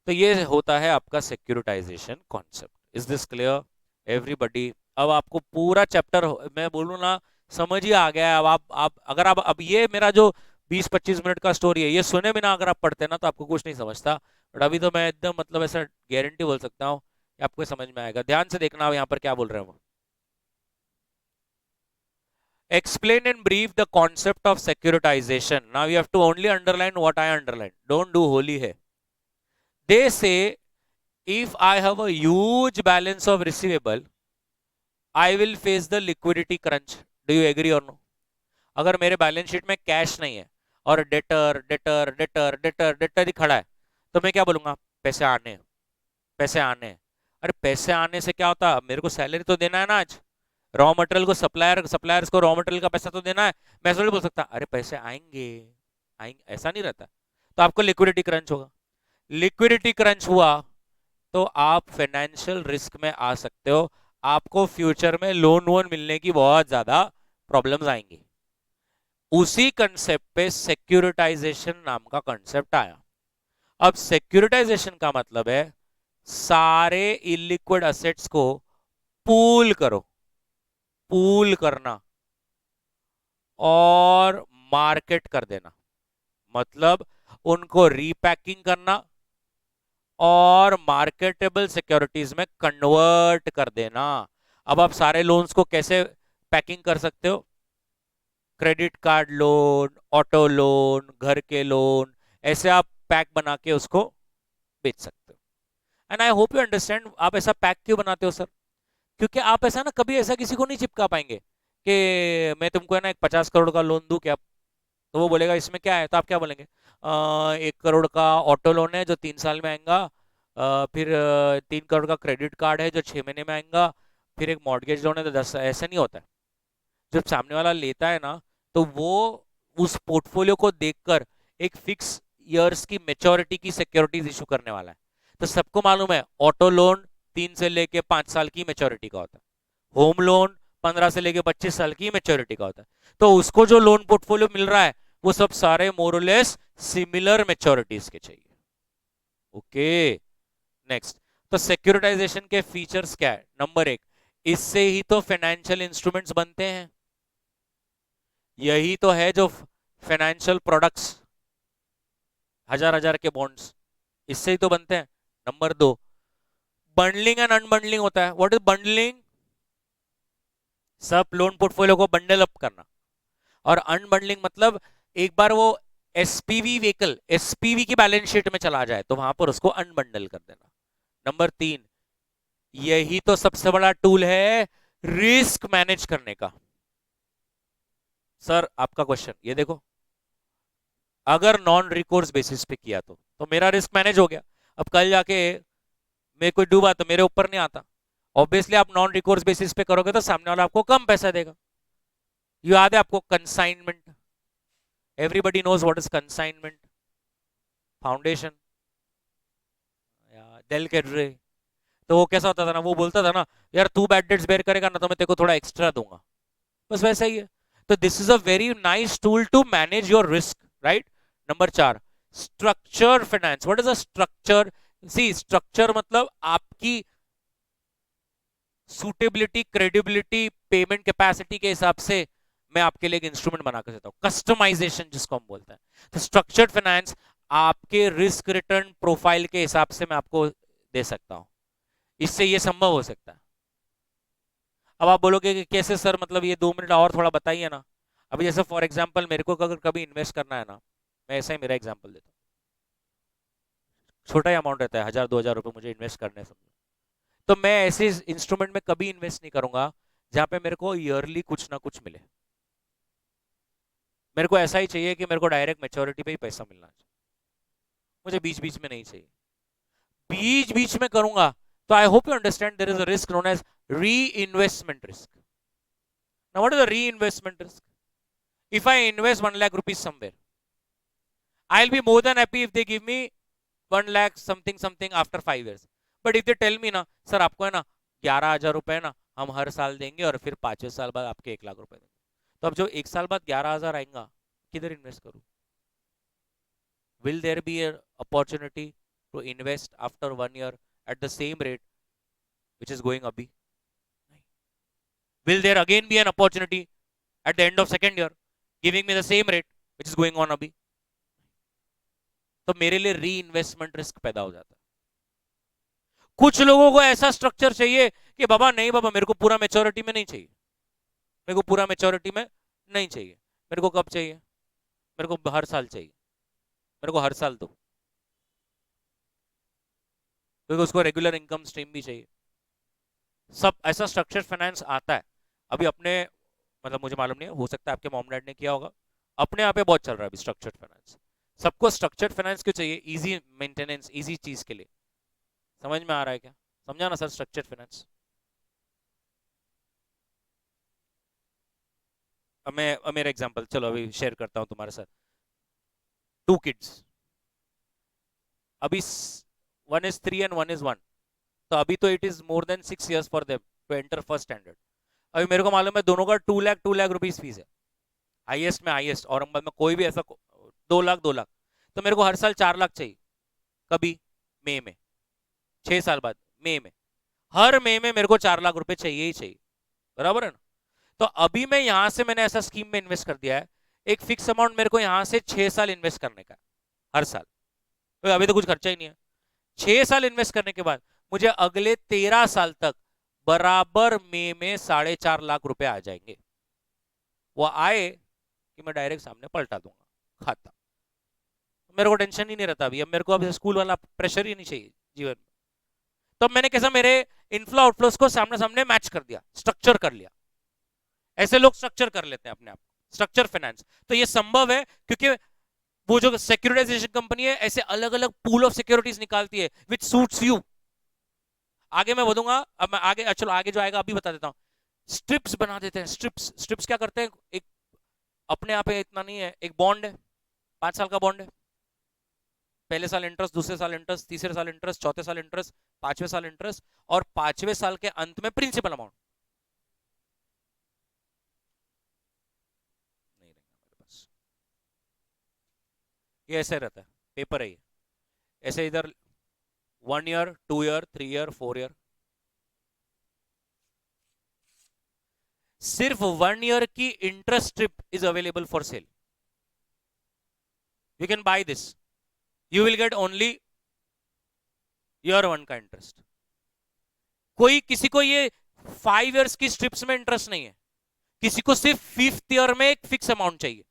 तो ये होता है आपका securitisation concept. Is this clear everybody? अब आपको पूरा चैप्टर मैं बोलूँ ना समझ ही आ गया है। अब आप अगर आप अब ये मेरा जो 20-25 मिनट का स्टोरी है ये सुने बिना अगर आप पढ़ते ना तो आपको कुछ नहीं समझता, बट अभी तो मैं एकदम मतलब ऐसा गारंटी बोल सकता हूँ कि आपको समझ में आएगा। ध्यान से देखना आप यहाँ पर क्या बोल रहे हैं वो। Explain in brief the concept of securitization. Now you have to only underline what I underlined. Don't do holy hai. They say if I have a huge balance of receivable, I will face the liquidity crunch. Do you agree or no? अगर मेरे balance sheet में cash नहीं है और debtor debtor debtor debtor debtor ही खड़ा है तो मैं क्या बोलूंगा? पैसे आने हैं, पैसे आने हैं। अरे पैसे आने से क्या होता? मेरे को सैलरी तो देना है ना आज। रॉ मटेरियल को सप्लायर्स को रॉ मटेरियल का पैसा तो देना है। मैं ऐसा नहीं बोल सकता अरे पैसे आएंगे आएंगे, ऐसा नहीं रहता। तो आपको लिक्विडिटी क्रंच होगा। लिक्विडिटी क्रंच हुआ तो आप फाइनेंशियल रिस्क में आ सकते हो। आपको फ्यूचर में लोन वोन मिलने की बहुत ज्यादा प्रॉब्लम्स आएंगी। उसी कंसेप्ट पे सिक्योरिटाइजेशन नाम का कंसेप्ट आया। अब सिक्योरिटाइजेशन का मतलब है सारे इलिक्विड असेट्स को पूल करो, पूल करना और मार्केट कर देना, मतलब उनको रीपैकिंग करना और मार्केटेबल सिक्योरिटीज में कन्वर्ट कर देना। अब आप सारे लोन्स को कैसे पैकिंग कर सकते हो? Credit card loan, auto loan, घर के लोन, ऐसे आप पैक बना के उसको बेच सकते हो। And I hope you understand. आप ऐसा पैक क्यों बनाते हो सर? क्योंकि आप ऐसा ना कभी ऐसा किसी को नहीं चिपका पाएंगे कि मैं तुमको है ना एक 50 करोड़ का लोन दूं क्या? तो वो बोलेगा इसमें क्या है? तो आप क्या बोलेंगे? 1 करोड़ का ऑटो लोन है जो 3 साल में आएगा, फिर 3 करोड़ का क्रेडिट कार्ड है जो 6 महीने में आएगा, फिर एक मॉर्गेज लोन है तो 10। ऐसा नहीं होता है। जब सामने वाला लेता है ना तो वो उस पोर्टफोलियो को देखकर एक फिक्स ईयर्स की मेच्योरिटी की सिक्योरिटीज इशू करने वाला है। तो सबको मालूम है ऑटो लोन 3 से लेके 5 साल की मेच्योरिटी का होता है, होम लोन 15 से लेके 25 साल की मेच्योरिटी का होता है। तो उसको जो लोन पोर्टफोलियो मिल रहा है वो सब सारे मोरलेस सिमिलर मेच्योरिटीज के चाहिए। Okay, next. तो सिक्योरिटाइजेशन के फीचर्स क्या है? नंबर एक, इससे ही तो फाइनेंशियल इंस्ट्रूमेंट्स बनते हैं। यही तो है जो फाइनेंशियल प्रोडक्ट्स, हजार हजार के बॉन्ड्स, इससे ही तो बनते हैं। नंबर दो, बंडलिंग एंड अनबंडलिंग होता है। What is bundling? सब लोन पोर्टफोलियो को बंडल अप करना। और अनबंडलिंग मतलब एक बार वो एसपीवी व्हीकल एसपीवी की बैलेंस शीट में चला जाए तो वहां पर उसको अनबंडल कर देना। नंबर तीन, यही तो सबसे बड़ा टूल है रिस्क मैनेज करने का। सर आपका क्वेश्चन ये देखो, अगर नॉन रिकोर्स बेसिस पे किया तो मेरा रिस्क मैनेज हो गया। अब कल जाके मैं कोई डूबा तो मेरे ऊपर नहीं आता। ऑब्वियसली आप नॉन रिकोर्स बेसिस पे करोगे तो सामने वाला आपको कम पैसा देगा। याद है आपको consignment? Everybody knows what is consignment? Foundation या डेल कैडरे। तो वो कैसा होता था ना, वो बोलता था ना यार तू बैड डेट्स बेयर करेगा ना तो मैं तेरे को थोड़ा एक्स्ट्रा दूंगा। बस वैसा ही है। तो this is a very nice tool to manage your risk, right? Number चार, structure finance. What is a structure? See, structure मतलब आपकी सूटेबिलिटी, क्रेडिबिलिटी, पेमेंट कैपेसिटी के हिसाब से मैं आपके लिए एक इंस्ट्रूमेंट बना कर देता हूं, कस्टमाइजेशन जिसको हम बोलते हैं। तो स्ट्रक्चर्ड फाइनेंस आपके रिस्क रिटर्न प्रोफाइल के हिसाब से मैं आपको दे सकता हूं। इससे ये संभव हो सकता है। अब आप बोलोगे कि कैसे सर, मतलब ये 2 मिनट और थोड़ा बताइए ना। अभी जैसे फॉर एग्जांपल मेरे को अगर कभी इन्वेस्ट करना है ना, मैं ऐसा ही मेरा एग्जांपल देता हूँ। छोटा ही अमाउंट रहता है, 1000-2000 रुपए मुझे इन्वेस्ट करने समझो। तो मैं ऐसे इंस्ट्रूमेंट में कभी इन्वेस्ट नहीं करूंगा जहां पे मेरे को ईयरली कुछ ना कुछ मिले। मेरे को ऐसा ही चाहिए कि मेरे को डायरेक्ट मेच्योरिटी पे ही पैसा मिलना चाहिए, मुझे बीच बीच में नहीं चाहिए। बीच बीच में करूंगा तो I hope you understand there is a risk known as reinvestment risk. Now what is the reinvestment risk? If I invest 1 lakh rupees somewhere, I will be more than happy if they give me 1 lakh something something after 5 years। But if they tell me ना sir आपको है ना 11,000 रुपए ना हम हर साल देंगे और फिर 5 साल बाद आपके 1 लाख रुपए देंगे, तो अब जो 1 साल बाद 11,000 आएगा किधर इन्वेस्ट करूं? Will there be opportunity to invest after 1 year at the same rate which is going abhi? Will there again be an opportunity at the end of second year giving me the same rate which is going on abhi? तो मेरे लिए री investment risk पैदा हो जाता है। कुछ लोगों को ऐसा स्ट्रक्चर चाहिए कि बाबा नहीं, बाबा मेरे को पूरा मेच्योरिटी में नहीं चाहिए, मेरे को पूरा मेच्योरिटी में नहीं चाहिए, मेरे को कब चाहिए, मेरे को हर साल चाहिए, मेरे को हर साल दो, क्योंकि उसको रेगुलर इनकम स्ट्रीम भी चाहिए। सब ऐसा स्ट्रक्चर फाइनेंस आता है अभी अपने, मतलब मुझे मालूम नहीं है, हो सकता है आपके मॉम डैड ने किया होगा, अपने यहाँ पे बहुत चल रहा है अभी स्ट्रक्चर्ड फाइनेंस। सबको स्ट्रक्चर्ड फाइनेंस क्यों चाहिए? इजी मेंटेनेंस, इजी चीज के लिए। समझ में आ रहा है क्या? समझा ना सर स्ट्रक्चर्ड फाइनेंस? अब मेरा एग्जांपल चलो अभी शेयर करता हूं तुम्हारे साथ। 2 kids, अभी 1 is 3 and 1 is 1, तो अभी तो it is more than 6 years for them to enter first standard. अभी मेरे को मालूम है दोनों का 2 लाख रुपीज फीस है, हाईएस्ट में हाईएस्ट औरंगाबाद में कोई भी ऐसा 2 लाख, तो मेरे को हर साल 4 लाख चाहिए। कभी? मई में, 6 साल बाद मई में, हर मई में मेरे को 4 लाख रुपए चाहिए ही चाहिए, बराबर है ना? तो अभी मैं यहां से मैंने ऐसा स्कीम में इन्वेस्ट कर दिया है, एक फिक्स अमाउंट मेरे को यहां से 6 साल इन्वेस्ट करने का हर साल, तो अभी तो कुछ खर्चा ही नहीं है। 6 साल इन्वेस्ट करने के बाद मुझे अगले 13 साल तक बराबर मई में 4.5 लाख रुपए आ जाएंगे। वो आए कि मैं डायरेक्ट सामने पलटा दूंगा खाता, मेरे को टेंशन ही नहीं रहता अभी। अब मेरे को अब स्कूल वाला प्रेशर ही नहीं चाहिए जीवन में। तो मैंने कैसा मेरे इनफ्लो आउटफ्लोस को सामने सामने मैच कर दिया, स्ट्रक्चर कर लिया। ऐसे लोग स्ट्रक्चर कर लेते हैं अपने आप, स्ट्रक्चर फाइनेंस। तो ये संभव है क्योंकि वो जो सिक्योरिटाइजेशन कंपनी है ऐसे अलग अलग पूल ऑफ सिक्योरिटीज निकालती है विच सूट्स यू। आगे मैं बताऊंगा, अब मैं आगे, चलो आगे जो आएगा अभी बता देता हूं। स्ट्रिप्स बना देते हैं, स्ट्रिप्स। स्ट्रिप्स क्या करते हैं? एक अपने आप इतना नहीं है, एक बॉन्ड है, 5 साल का बॉन्ड है, पहले साल इंटरेस्ट, दूसरे साल इंटरेस्ट, तीसरे साल इंटरेस्ट, चौथे साल इंटरेस्ट, 5वें साल इंटरेस्ट, और 5वें साल के अंत में प्रिंसिपल अमाउंट नहीं रहेगा मेरे पास। ये ऐसे रहता है, पेपर है ये ऐसे, इधर 1 year, 2 year, 3 year, 4 year। सिर्फ 1 year की interest strip is available for sale. You can by this, you will get only year 1 का इंटरेस्ट। कोई किसी को ये 5 years की स्ट्रिप्स में इंटरेस्ट नहीं है, किसी को सिर्फ 5th year में एक फिक्स अमाउंट चाहिए,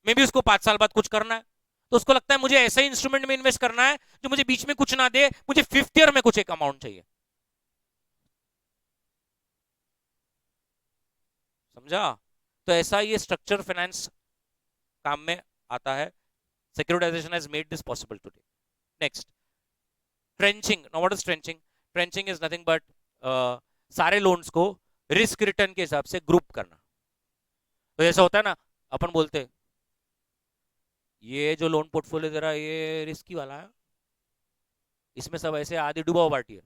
मे भी उसको 5 साल बाद कुछ करना है, तो उसको लगता है मुझे ऐसे इंस्ट्रूमेंट में इन्वेस्ट करना है जो मुझे बीच में कुछ ना दे, मुझे 5th year में कुछ एक अमाउंट चाहिए। समझा? तो ऐसा ये स्ट्रक्चर फाइनेंस काम में आता है। Securitization has made this possible today. Next, trenching. Now what is trenching? Trenching is nothing but सारे लोन्स को रिस्क रिटर्न के हिसाब से ग्रुप करना। तो ऐसा होता है ना, अपन बोलते ये जो लोन पोर्टफोलियो दे रहा है ये रिस्की वाला है, इसमें सब ऐसे आधी डूबा हुआ पार्टी है,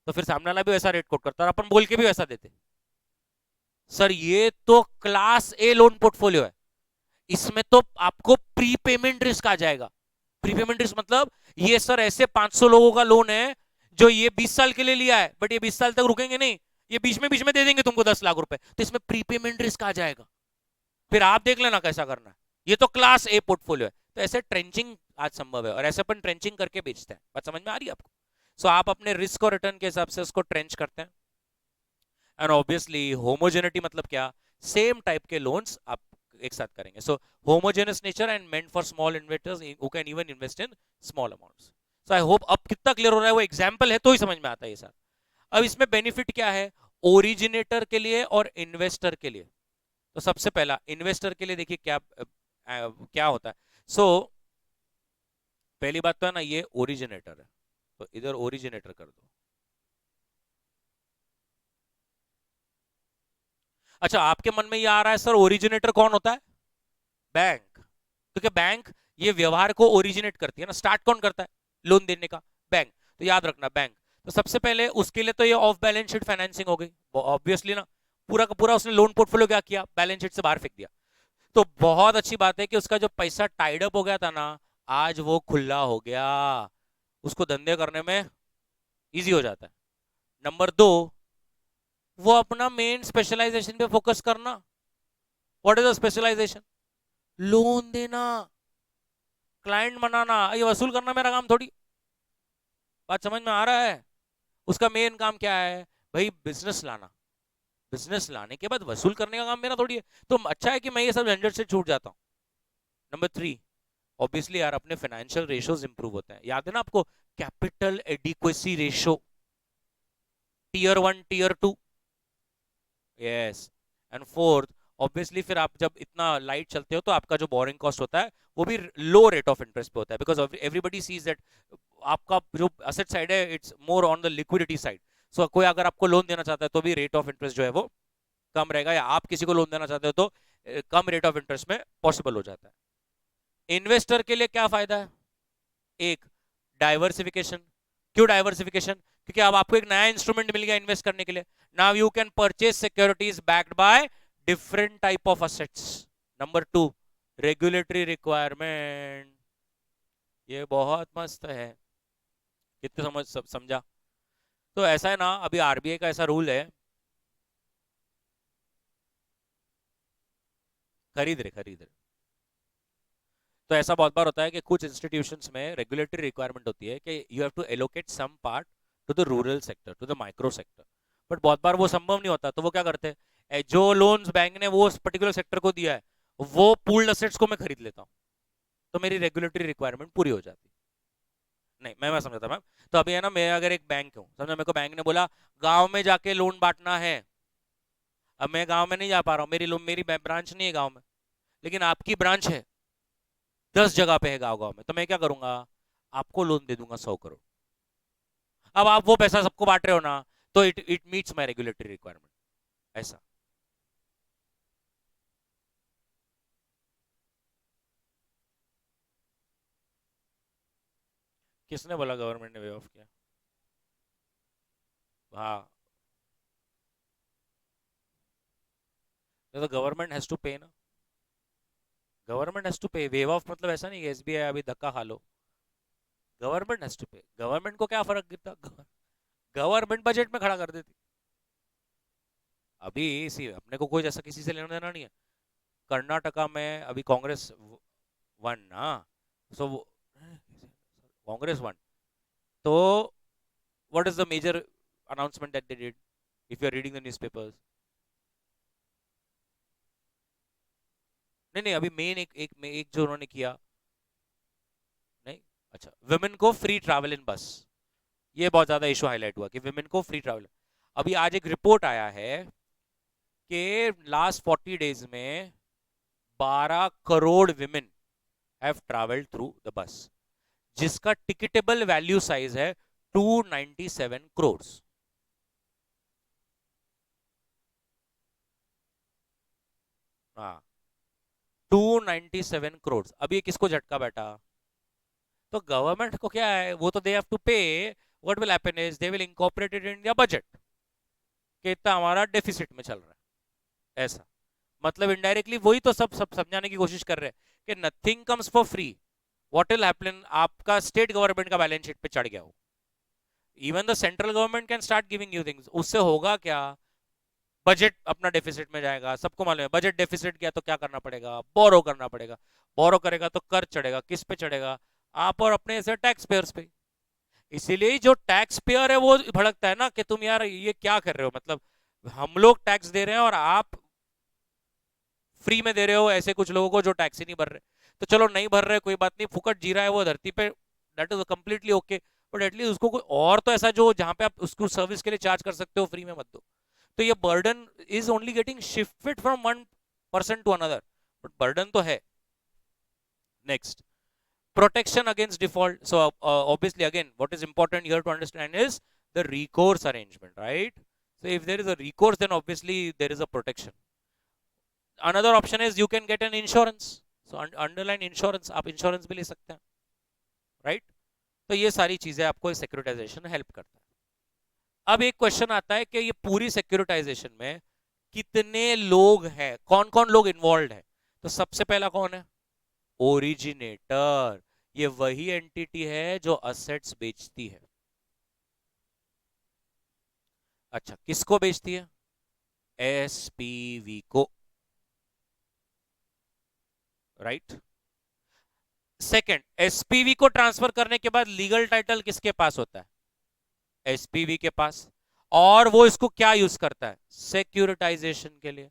तो फिर सामने वाला भी वैसा रेट कोट करता है, अपन बोल के भी वैसा देते। सर ये तो क्लास ए लोन पोर्टफोलियो है, इसमें तो आपको प्रीपेमेंट रिस्क आ जाएगा। प्रीपेमेंट रिस्क मतलब ये सर ऐसे 500 लोगों का लोन है जो ये 20 साल के लिए लिया है, बट ये 20 साल तक रुकेंगे नहीं, ये बीच में दे देंगे तुमको 10 लाख रुपए, तो इसमें प्रीपेमेंट रिस्क आ जाएगा। फिर आप देख लेना कैसा करना है, ये तो क्लास ए पोर्टफोलियो है। तो ऐसे ट्रेंचिंग आज संभव है, और ऐसे अपन ट्रेंचिंग करके बेचते हैं। बात समझ में आ रही है आपको? सो आप अपने रिस्क और रिटर्न के हिसाब से उसको ट्रेंच करते हैं। एंड ऑब्वियसली होमोजेनिटी मतलब क्या? सेम टाइप के लोन्स आप एक साथ करेंगे। So homogeneous nature and meant for small investors who can even invest in small amounts. So I hope अब कितना क्लियर हो रहा है, वो एग्जांपल है तो ही समझ में आता है ये सर। अब इसमें बेनिफिट क्या है ओरिजिनेटर के लिए और इन्वेस्टर के लिए? तो सबसे पहला इन्वेस्टर के लिए देखिए क्या होता है। सो पहली बात तो है ना, ये ओरिजिनेटर है, तो इधर ओरिजिनेटर कर दो। अच्छा, आपके मन में ये आ रहा है सर ओरिजिनेटर कौन होता है? बैंक। क्योंकि बैंक ये व्यवहार को ओरिजिनेट करती है ना, स्टार्ट कौन करता है लोन देने का? बैंक। तो याद रखना बैंक। तो सबसे पहले उसके लिए तो ये ऑफ बैलेंस शीट फाइनेंसिंग हो गई ऑब्वियसली ना, पूरा का पूरा उसने लोन पोर्टफोलियो क्या किया? बैलेंस शीट से बाहर फेंक दिया। तो बहुत अच्छी बात है कि उसका जो पैसा टाइड अप हो गया था ना, आज वो खुला हो गया, उसको धंधे करने में इजी हो जाता है। नंबर दो, वो अपना मेन स्पेशलाइजेशन पे फोकस करना। What is the specialisation? Loan देना, क्लाइंट बनाना, ये वसूल करना मेरा काम थोड़ी। बात समझ में आ रहा है? उसका मेन काम क्या है भाई? बिजनेस लाना। बिजनेस लाने के बाद वसूल करने का काम मेरा थोड़ी है। तो अच्छा है कि मैं ये सब झंझट से छूट जाता हूँ। नंबर थ्री, ऑब्वियसली यार अपने फाइनेंशियल रेशियोज इंप्रूव होते हैं। याद है ना आपको? Capital adequacy ratio, tier one, tier two. Yes. And fourth, obviously फिर आप जब इतना लाइट चलते हो तो आपका जो बोरिंग कॉस्ट होता है वो भी लो रेट ऑफ इंटरेस्ट पे होता है, बिकॉज एवरीबडी सीज दैट आपका जो असेट साइड है it's more on the liquidity side. So कोई अगर आपको लोन देना चाहता है तो भी रेट ऑफ इंटरेस्ट जो है वो कम रहेगा, या आप किसी को लोन देना चाहते हो तो कम रेट ऑफ इंटरेस्ट में पॉसिबल हो जाता है। इन्वेस्टर के लिए क्या फायदा है? एक, डाइवर्सिफिकेशन। क्यों डाइवर्सिफिकेशन? क्योंकि अब आपको एक नया इंस्ट्रूमेंट मिल गया इन्वेस्ट करने के लिए। Now you can purchase securities backed by different type of assets. Number two, regulatory requirement. ये बहुत मस्त है। कितने समझा? तो ऐसा है ना, अभी आरबीआई का ऐसा रूल है, खरीद रहे। तो ऐसा बहुत बार होता है कि कुछ इंस्टीट्यूशंस में रेगुलेटरी रिक्वायरमेंट होती है कि you have to allocate some part to the rural sector, to the micro sector. But बहुत बार वो संभव नहीं होता, तो वो क्या करते हैं, जो लोन्स बैंक ने वो पर्टिकुलर सेक्टर को दिया है वो पूल्ड असेट्स को मैं खरीद लेता हूँ, तो मेरी रेगुलेटरी रिक्वायरमेंट पूरी हो जाती है। नहीं, मैं समझाता मैम। तो अभी है ना, मैं अगर एक बैंक हूँ, समझा, मेरे को बैंक ने बोला गांव में जाके लोन बांटना है। अब मैं गांव में नहीं जा पा रहा हूँ, मेरी ब्रांच नहीं है गांव में, लेकिन आपकी ब्रांच है 10 जगह पे है गांव गांव में, तो मैं क्या करूंगा, आपको लोन दे दूंगा 100 करोड़। अब आप वो पैसा सबको बांट रहे हो ना, तो it it meets my regulatory requirement. ऐसा। किसने बोला गवर्नमेंट ने वे ऑफ किया? हाँ, तो गवर्नमेंट हैज टू पे ना। गवर्नमेंट हैज टू पे। वेव ऑफ मतलब ऐसा नहीं कि एसबीआई अभी धक्का खा लो। गवर्नमेंट हैज टू पे। गवर्नमेंट को क्या फर्क गिरता? गवर्नमेंट बजट में खड़ा कर देती। अभी इसी अपने को कोई जैसा किसी से लेना देना नहीं है। कर्नाटका में अभी कांग्रेस वन ना, सो कांग्रेस वन, तो what is the major announcement that they did, if you are reading the newspapers? नहीं नहीं, अभी मेन एक जो उन्होंने किया, नहीं, अच्छा, विमेन को फ्री ट्रैवल इन बस। ये बहुत ज्यादा इशू हाईलाइट हुआ कि विमेन को फ्री ट्रैवल। अभी आज एक रिपोर्ट आया है कि लास्ट 40 डेज में 12 crore women have travelled through the bus, जिसका टिकटेबल वैल्यू साइज है 297 करोड़। हाँ, 297 करोड़। अभी किसको झटका बैठा? तो गवर्नमेंट को क्या है, वो तो they have to pay. What will happen is they will incorporate it in their budget, कि इतना हमारा डेफिसिट में चल रहा है। ऐसा मतलब इनडायरेक्टली वही तो सब समझाने की कोशिश कर रहे हैं कि nothing comes for free. What will happen, आपका स्टेट गवर्नमेंट का बैलेंस शीट पे चढ़ गया हो, even the central government can start giving you things. उससे होगा क्या? बजट अपना डेफिसिट में जाएगा। सबको मालूम है बजट डेफिसिट गया तो क्या करना पड़ेगा, बोरो करना पड़ेगा। बोरो करेगा तो कर चढ़ेगा, किस पे चढ़ेगा? आप और अपने ऐसे टैक्स पेयर्स पे। इसीलिए जो टैक्स पेयर है वो भड़कता है ना कि तुम यार ये क्या कर रहे हो, मतलब हम लोग टैक्स दे रहे हैं और आप फ्री में दे रहे हो ऐसे कुछ लोगों को जो टैक्स ही नहीं भर रहे। तो चलो नहीं भर रहे, कोई बात नहीं, फुकट जी रहा है वो धरती पे, that is completely okay. But at least उसको कोई और तो ऐसा जो जहां पे आप उसको सर्विस के लिए चार्ज कर सकते हो, फ्री में मत दो। तो ये burden is only getting shifted from one person to another, but burden तो है। Next, protection against default. So obviously again what is important here to understand is the recourse arrangement, right? So if there is a recourse, then obviously there is a protection. Another option is you can get an insurance. So underline insurance, आप insurance भी ले सकते हैं, right? तो ये सारी चीजें आपको सिक्योरिटाइजेशन हेल्प करता है। अब एक क्वेश्चन आता है कि ये पूरी सिक्योरिटाइजेशन में कितने लोग हैं, कौन कौन लोग इन्वॉल्व है? तो सबसे पहला कौन है? ओरिजिनेटर, ये वही एंटिटी है जो असेट्स बेचती है। अच्छा, किसको बेचती है? एसपीवी को, राइट। सेकंड, एसपीवी को ट्रांसफर करने के बाद लीगल टाइटल किसके पास होता है? एसपीवी के पास। और वो इसको क्या यूज करता है? सिक्योरिटाइजेशन के लिए।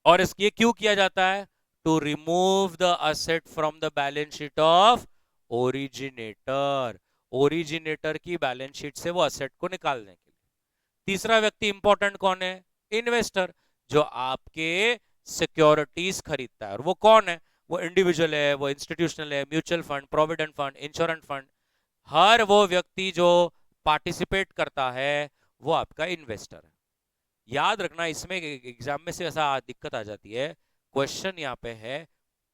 और ये क्यों किया जाता है? To remove the asset from the balance sheet of originator. Originator की बैलेंस शीट से वो असेट को निकालने के लिए। तीसरा व्यक्ति इंपॉर्टेंट कौन है? इन्वेस्टर, जो आपके सिक्योरिटीज खरीदता है। और वो कौन है? वो इंडिविजुअल है, वो इंस्टीट्यूशनल है, mutual fund, provident fund, insurance fund. हर वो व्यक्ति जो पार्टिसिपेट करता है वो आपका इन्वेस्टर है। याद रखना, इसमें एग्जाम में से ऐसा दिक्कत आ जाती है। क्वेश्चन यहाँ पे है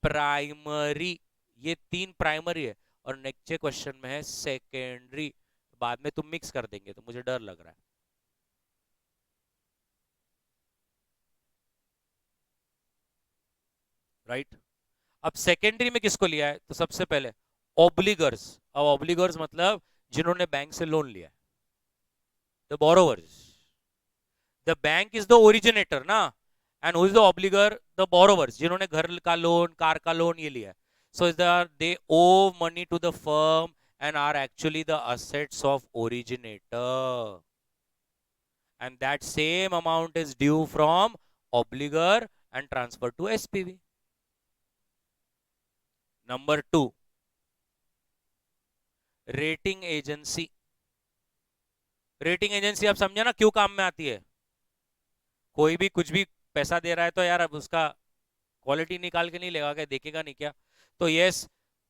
प्राइमरी, ये तीन प्राइमरी है, और नेक्स्ट क्वेश्चन में है सेकेंडरी। बाद में तुम मिक्स कर देंगे तो मुझे डर लग रहा है, राइट। अब सेकेंडरी में किसको लिया है? तो सबसे पहले ऑब्लिगर्स। अब ऑब्लिगर्स मतलब जिन्होंने बैंक से लोन लिया है, the borrowers. The bank is the originator ना, and who is the obligor? The borrowers, जिन्होंने घर का लोन, कार का लोन ये लिया है। So is they owe money to the firm and are actually the assets of originator, and that same amount is due from obligor and transfer to SPV. Number two, rating agency. Rating agency आप समझे ना क्यों काम में आती है? कोई भी कुछ भी पैसा दे रहा है तो यार अब उसका क्वालिटी निकाल के नहीं लेगा क्या? देखेगा नहीं क्या? तो यस,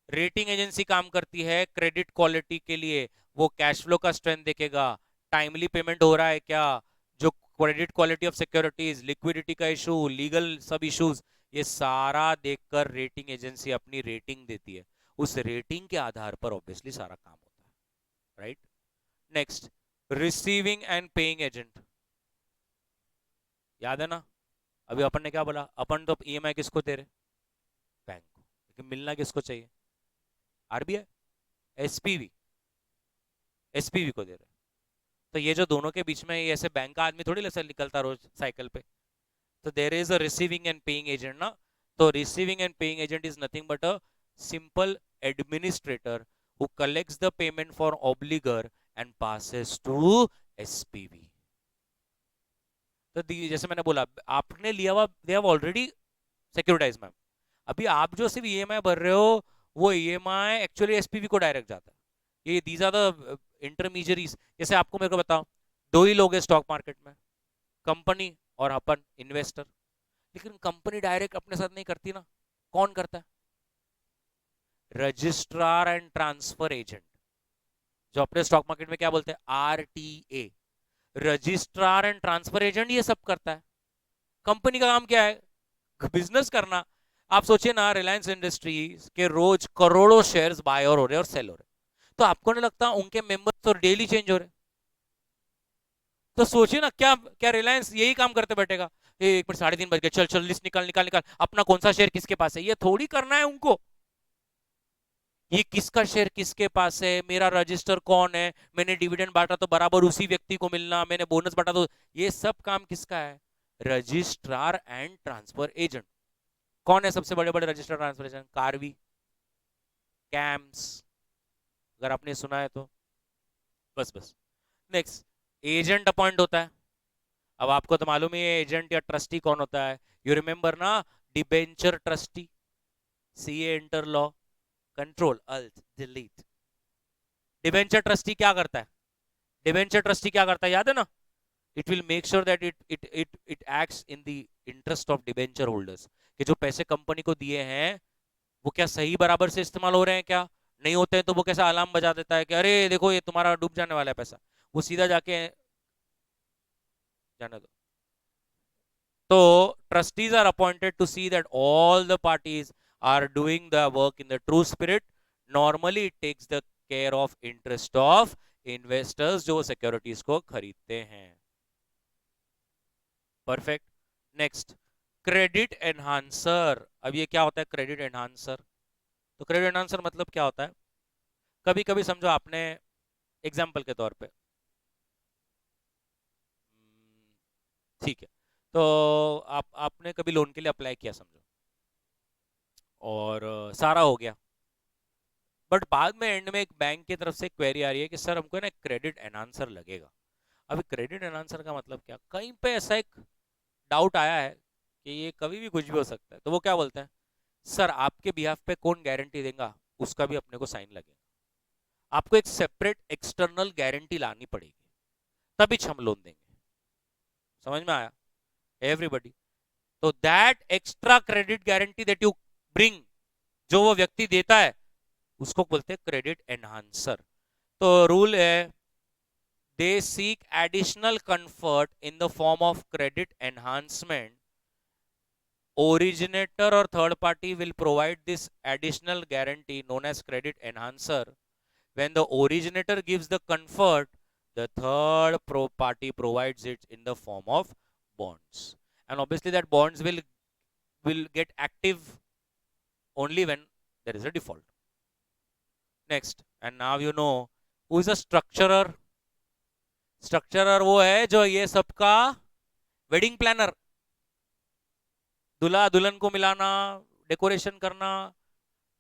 रेटिंग एजेंसी काम करती है क्रेडिट क्वालिटी के लिए। वो कैश फ्लो का स्ट्रेंथ देखेगा, टाइमली पेमेंट हो रहा है क्या, जो credit quality of securities, liquidity का इशू, लीगल सब इश्यूज, ये सारा देखकर रेटिंग एजेंसी अपनी रेटिंग देती है। उस रेटिंग के आधार पर ऑब्वियसली सारा काम होता है, right. Next, receiving and paying agent. याद है ना, अभी अपन ने क्या बोला? अपन तो ईएमआई किसको दे रहे? बैंक को। लेकिन मिलना किसको चाहिए? आरबीआई, एसपीवी, एसपीवी को दे रहे हैं। तो ये जो दोनों के बीच में ये ऐसे बैंक का आदमी थोड़ी ऐसे निकलता रोज साइकिल पे। तो there is a receiving and paying agent ना। तो receiving and paying agent is nothing but a simple administrator who collects the payment for obligor and passes to SPV. तो जैसे मैंने बोला, आपने लिया हुआ, they have already securitize ma'am. अभी आप जो सिर्फ ईएमआई भर रहे हो, वो ईएमआई एक्चुअली एसपीवी को डायरेक्ट जाता है। ये दीज आर द इंटरमीडियरीज। जैसे आपको मेरे को बताओ, दो ही लोग हैं स्टॉक मार्केट में, कंपनी और अपन इन्वेस्टर। लेकिन कंपनी डायरेक्ट अपने साथ नहीं करती ना, कौन करता है? रजिस्ट्रार एंड ट्रांसफर एजेंट, जो अपने स्टॉक मार्केट में क्या बोलते हैं, RTA. Registrar and transfer agent ये सब करता है। कंपनी का काम क्या है? बिजनेस करना। आप सोचिए ना, रिलायंस इंडस्ट्रीज के रोज करोड़ों शेयर्स बाय और हो रहे हैं और सेल हो रहे हैं। तो आपको नहीं लगता उनके मेंबर्स तो डेली चेंज हो रहे हैं? तो सोचिए ना, क्या क्या रिलायंस यही काम करते बैठेगा? एक मिनट, 3:30 बज गए, चल चल लिस्ट निकाल निकाल निकाल, अपना कौन सा शेयर किसके पास है, ये थोड़ी करना है उनको। ये किसका शेयर किसके पास है, मेरा रजिस्टर कौन है, मैंने डिविडेंड बांटा तो बराबर उसी व्यक्ति को मिलना, मैंने बोनस बांटा तो, ये सब काम किसका है? Registrar and transfer agent. कौन है सबसे बड़े बड़े register transfer agent? Karvy, CAMS, अगर आपने सुना है तो। बस बस। नेक्स्ट, एजेंट अपॉइंट होता है। अब आपको तो मालूम ही है एजेंट या ट्रस्टी कौन होता है। यू रिमेंबर ना, debenture trustee, CA inter law, control alt delete. Debenture trustee क्या करता है? डिबेंचर ट्रस्टी क्या करता है, याद है ना? It will make sure that it acts in the interest of debenture holders, कि जो पैसे कंपनी को दिए हैं वो क्या सही बराबर से इस्तेमाल हो रहे हैं, क्या नहीं होते हैं तो वो कैसा अलार्म बजा देता है कि अरे देखो ये तुम्हारा डूब जाने वाला है पैसा। वो सीधा जाके, जाने दो। तो trustees are appointed to see that all the parties are doing the work in the true spirit. Normally it takes the care of interest of investors जो सिक्योरिटीज को खरीदते हैं। परफेक्ट। Next, credit enhancer. अब ये क्या होता है credit enhancer? तो क्रेडिट एनहांसर मतलब क्या होता है? कभी कभी समझो आपने, एग्जाम्पल के तौर पे, ठीक है, तो आपने कभी लोन के लिए अप्लाई किया समझो, और सारा हो गया, बट बाद में एंड में एक बैंक की तरफ से क्वेरी आ रही है कि सर हमको ना क्रेडिट एनहांसर लगेगा। अभी क्रेडिट एनहांसर का मतलब क्या? कहीं पे ऐसा एक डाउट आया है कि ये कभी भी कुछ भी हो सकता है, तो वो क्या बोलते हैं, सर आपके बिहाफ पे कौन गारंटी देगा, उसका भी अपने को साइन लगेगा, आपको एक सेपरेट एक्सटर्नल गारंटी लानी पड़ेगी, तभी हम लोन देंगे। समझ में आया एवरीबडी? तो that extra credit guarantee that you bring, जो वो व्यक्ति देता है, उसको बोलते हैं क्रेडिट एनहांसर। तो रूल है, they seek additional comfort in the form of credit enhancement, originator or third party will provide this additional guarantee known as credit enhancer. When the originator gives the comfort, the third party provides it in the form of bonds, and obviously that bonds will get active only when there is a default. Next, and now you know who is a structurer. स्ट्रक्चरर वो है जो ये सबका wedding planner, दुल्हा दुल्हन को मिलाना, decoration करना।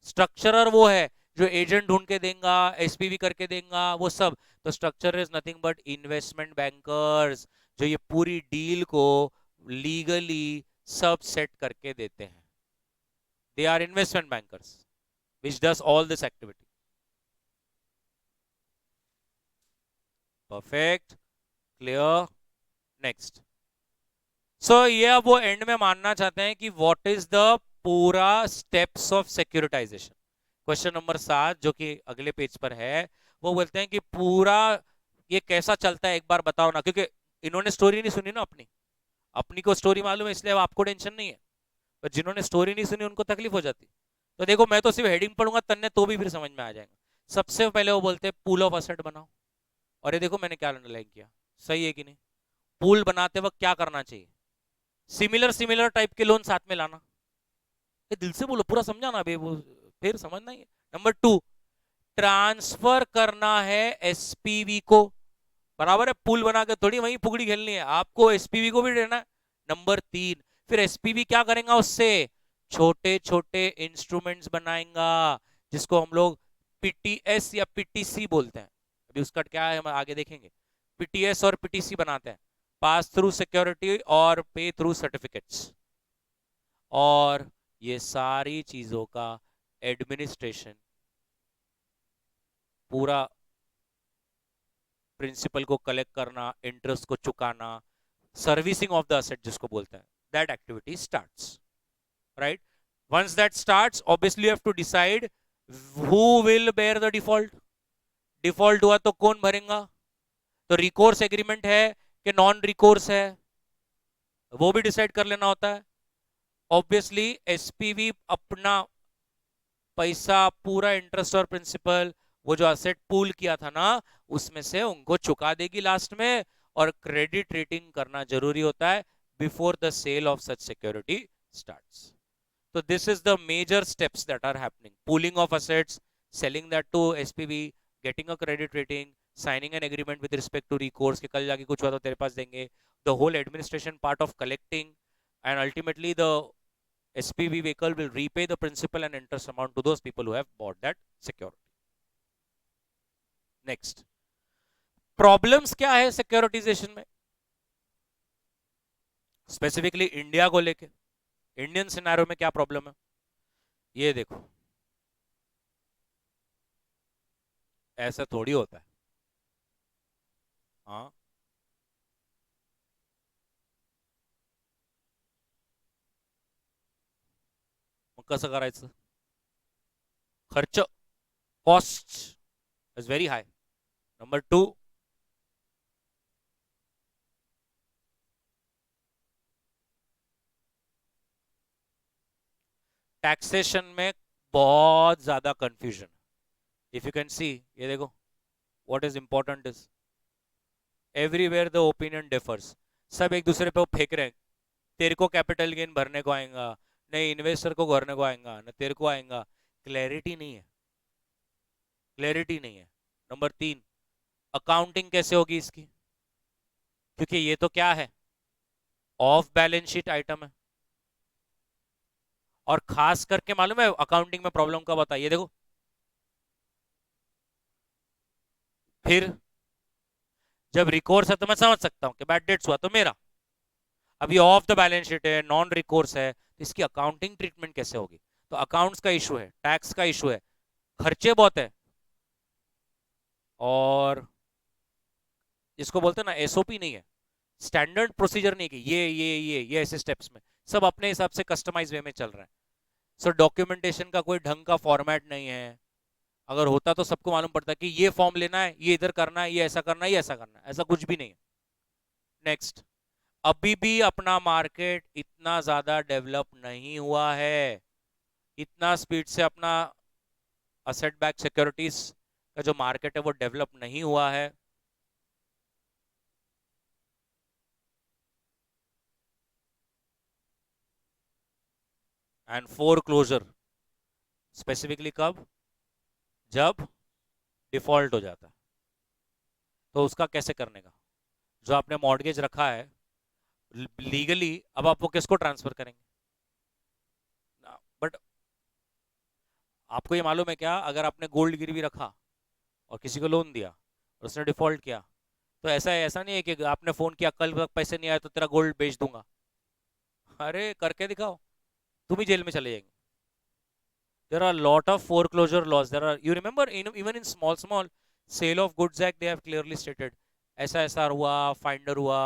स्ट्रक्चरर वो है जो एजेंट ढूंढ के देगा, एसपीवी करके देगा, वो सब। तो structurer is nothing but investment bankers, जो ये पूरी डील को लीगली सब सेट करके देते हैं। They are investment bankers which does all this activity. Perfect, clear, next. So ये अब वो एंड में मानना चाहते हैं कि व्हाट इज द पूरा steps of securitization. Question number 7 जो कि अगले पेज पर है, वो बोलते हैं कि पूरा ये कैसा चलता है एक बार बताओ ना, क्योंकि इन्होंने स्टोरी नहीं सुनी ना अपनी, अपनी को स्टोरी मालूम है इसलिए आपको टेंशन नहीं है, पर जिन्होंने स्टोरी नहीं सुनी उनको तकलीफ हो जाती। तो देखो मैं तो सिर्फ हेडिंग पढ़ूंगा तन्ने तो भी फिर समझ में आ जाएगा। सबसे पहले वो बोलते हैं पूल ऑफ असेट बनाओ, और ये देखो मैंने क्या अंडरलाइन किया, सही है कि नहीं? पूल बनाते वक्त क्या करना चाहिए? सिमिलर सिमिलर टाइप के लोन साथ में लाना। ये दिल से बोलो, पूरा समझा ना अभी, वो फिर समझना ही है। नंबर 2, ट्रांसफर करना है एसपीवी को, बराबर है, पुल बना के थोड़ी वहीं पुगड़ी खेलनी है, आपको एसपीवी को भी देना है। नंबर 3, फिर एसपीवी क्या करेगा उससे? छोटे छोटे इंस्ट्रूमेंट्स बनाएगा, जिसको हम लोग पीटीएस या पीटीसी बोलते हैं। अभी उसका क्या है हम आगे देखेंगे। पीटीएस और पीटीसी बनाते हैं, पास थ्रू सिक्योरिटी और पे थ्रू सर्टिफिकेट्स। और ये सारी चीजों का एडमिनिस्ट्रेशन, पूरा प्रिंसिपल को कलेक्ट करना, इंटरेस्ट को चुकाना, सर्विसिंग ऑफ द असेट जिसको बोलते हैं, that activity starts, right? Once that starts, obviously you have to decide who will bear the default. Default हुआ तो कौन भरेगा? तो रिकोर्स एग्रीमेंट है कि नॉन रिकोर्स है, वो भी डिसाइड कर लेना होता है। ऑब्वियसली एसपीवी अपना पैसा, पूरा इंटरेस्ट और प्रिंसिपल, वो जो असेट पूल किया था ना, उसमें से उनको चुका देगी लास्ट में। और क्रेडिट रेटिंग करना जरूरी होता है before the sale of such security starts. So this is the major steps that are happening: pooling of assets, selling that to SPV, getting a credit rating, signing an agreement with respect to recourse कि कल जाके कुछ हुआ तो तेरे पास देंगे, the whole administration part of collecting, and ultimately the SPV vehicle will repay the principal and interest amount to those people who have bought that security. Next, problems क्या है सिक्योरिटाइजेशन में, स्पेसिफिकली इंडिया को लेके, Indian scenario में क्या problem है? ये देखो, ऐसा थोड़ी होता है। हाँ, मग कसं करायचं? खर्च, cost is very high. Number 2, taxation में बहुत ज्यादा confusion. If you can see, ये देखो, what is important is everywhere the opinion differs, सब एक दूसरे पे वो फेंक रहे हैं तेरे को कैपिटल गेन भरने को आएगा, न इन्वेस्टर को भरने को आएगा, न तेरे को आएगा। क्लैरिटी नहीं है, क्लैरिटी नहीं है। नंबर 3, अकाउंटिंग कैसे होगी इसकी, क्योंकि ये तो क्या है, ऑफ बैलेंस शीट आइटम है। और खास करके मालूम है अकाउंटिंग में प्रॉब्लम कब आता है, ये देखो। फिर जब रिकोर्स है तो मैं समझ सकता हूं कि बैड डेट्स हुआ तो मेरा, अभी ऑफ द बैलेंस शीट है, नॉन रिकोर्स है, तो इसकी अकाउंटिंग ट्रीटमेंट कैसे होगी। तो अकाउंट्स का इशू है, टैक्स का इशू है, खर्चे बहुत है, और जिसको बोलते हैं ना एसओपी नहीं है, स्टैंडर्ड प्रोसीजर नहीं कि ये ऐसे स्टेप्स में, सब अपने हिसाब से कस्टमाइज वे में चल रहा है। सो डॉक्यूमेंटेशन का कोई ढंग का फॉर्मेट नहीं है। अगर होता तो सबको मालूम पड़ता कि ये फॉर्म लेना है, ये इधर करना है, ये ऐसा करना है, ये ऐसा करना है, ऐसा कुछ भी नहीं है। नेक्स्ट, अभी भी अपना मार्केट इतना ज्यादा डेवलप नहीं हुआ है, इतना स्पीड से अपना असेट बैक सिक्योरिटीज का जो मार्केट है वो डेवलप नहीं हुआ है। एंड फोर क्लोजर स्पेसिफिकली कब, जब डिफॉल्ट हो जाता है, तो उसका कैसे करने का, जो आपने मॉर्गेज रखा है लीगली, अब आप वो किसको ट्रांसफर करेंगे। बट आपको ये मालूम है क्या, अगर आपने गोल्ड गिरवी रखा और किसी को लोन दिया और उसने डिफॉल्ट किया, तो ऐसा नहीं है कि आपने फोन किया कल तक पैसे नहीं आए तो तेरा गोल्ड बेच दूंगा। अरे करके दिखाओ, तुम ही जेल में चले जाएंगे। There are a lot of foreclosure laws. There are, you remember, even in small sale of goods act, they have clearly stated ऐसा ऐसा हुआ, फाइंडर हुआ,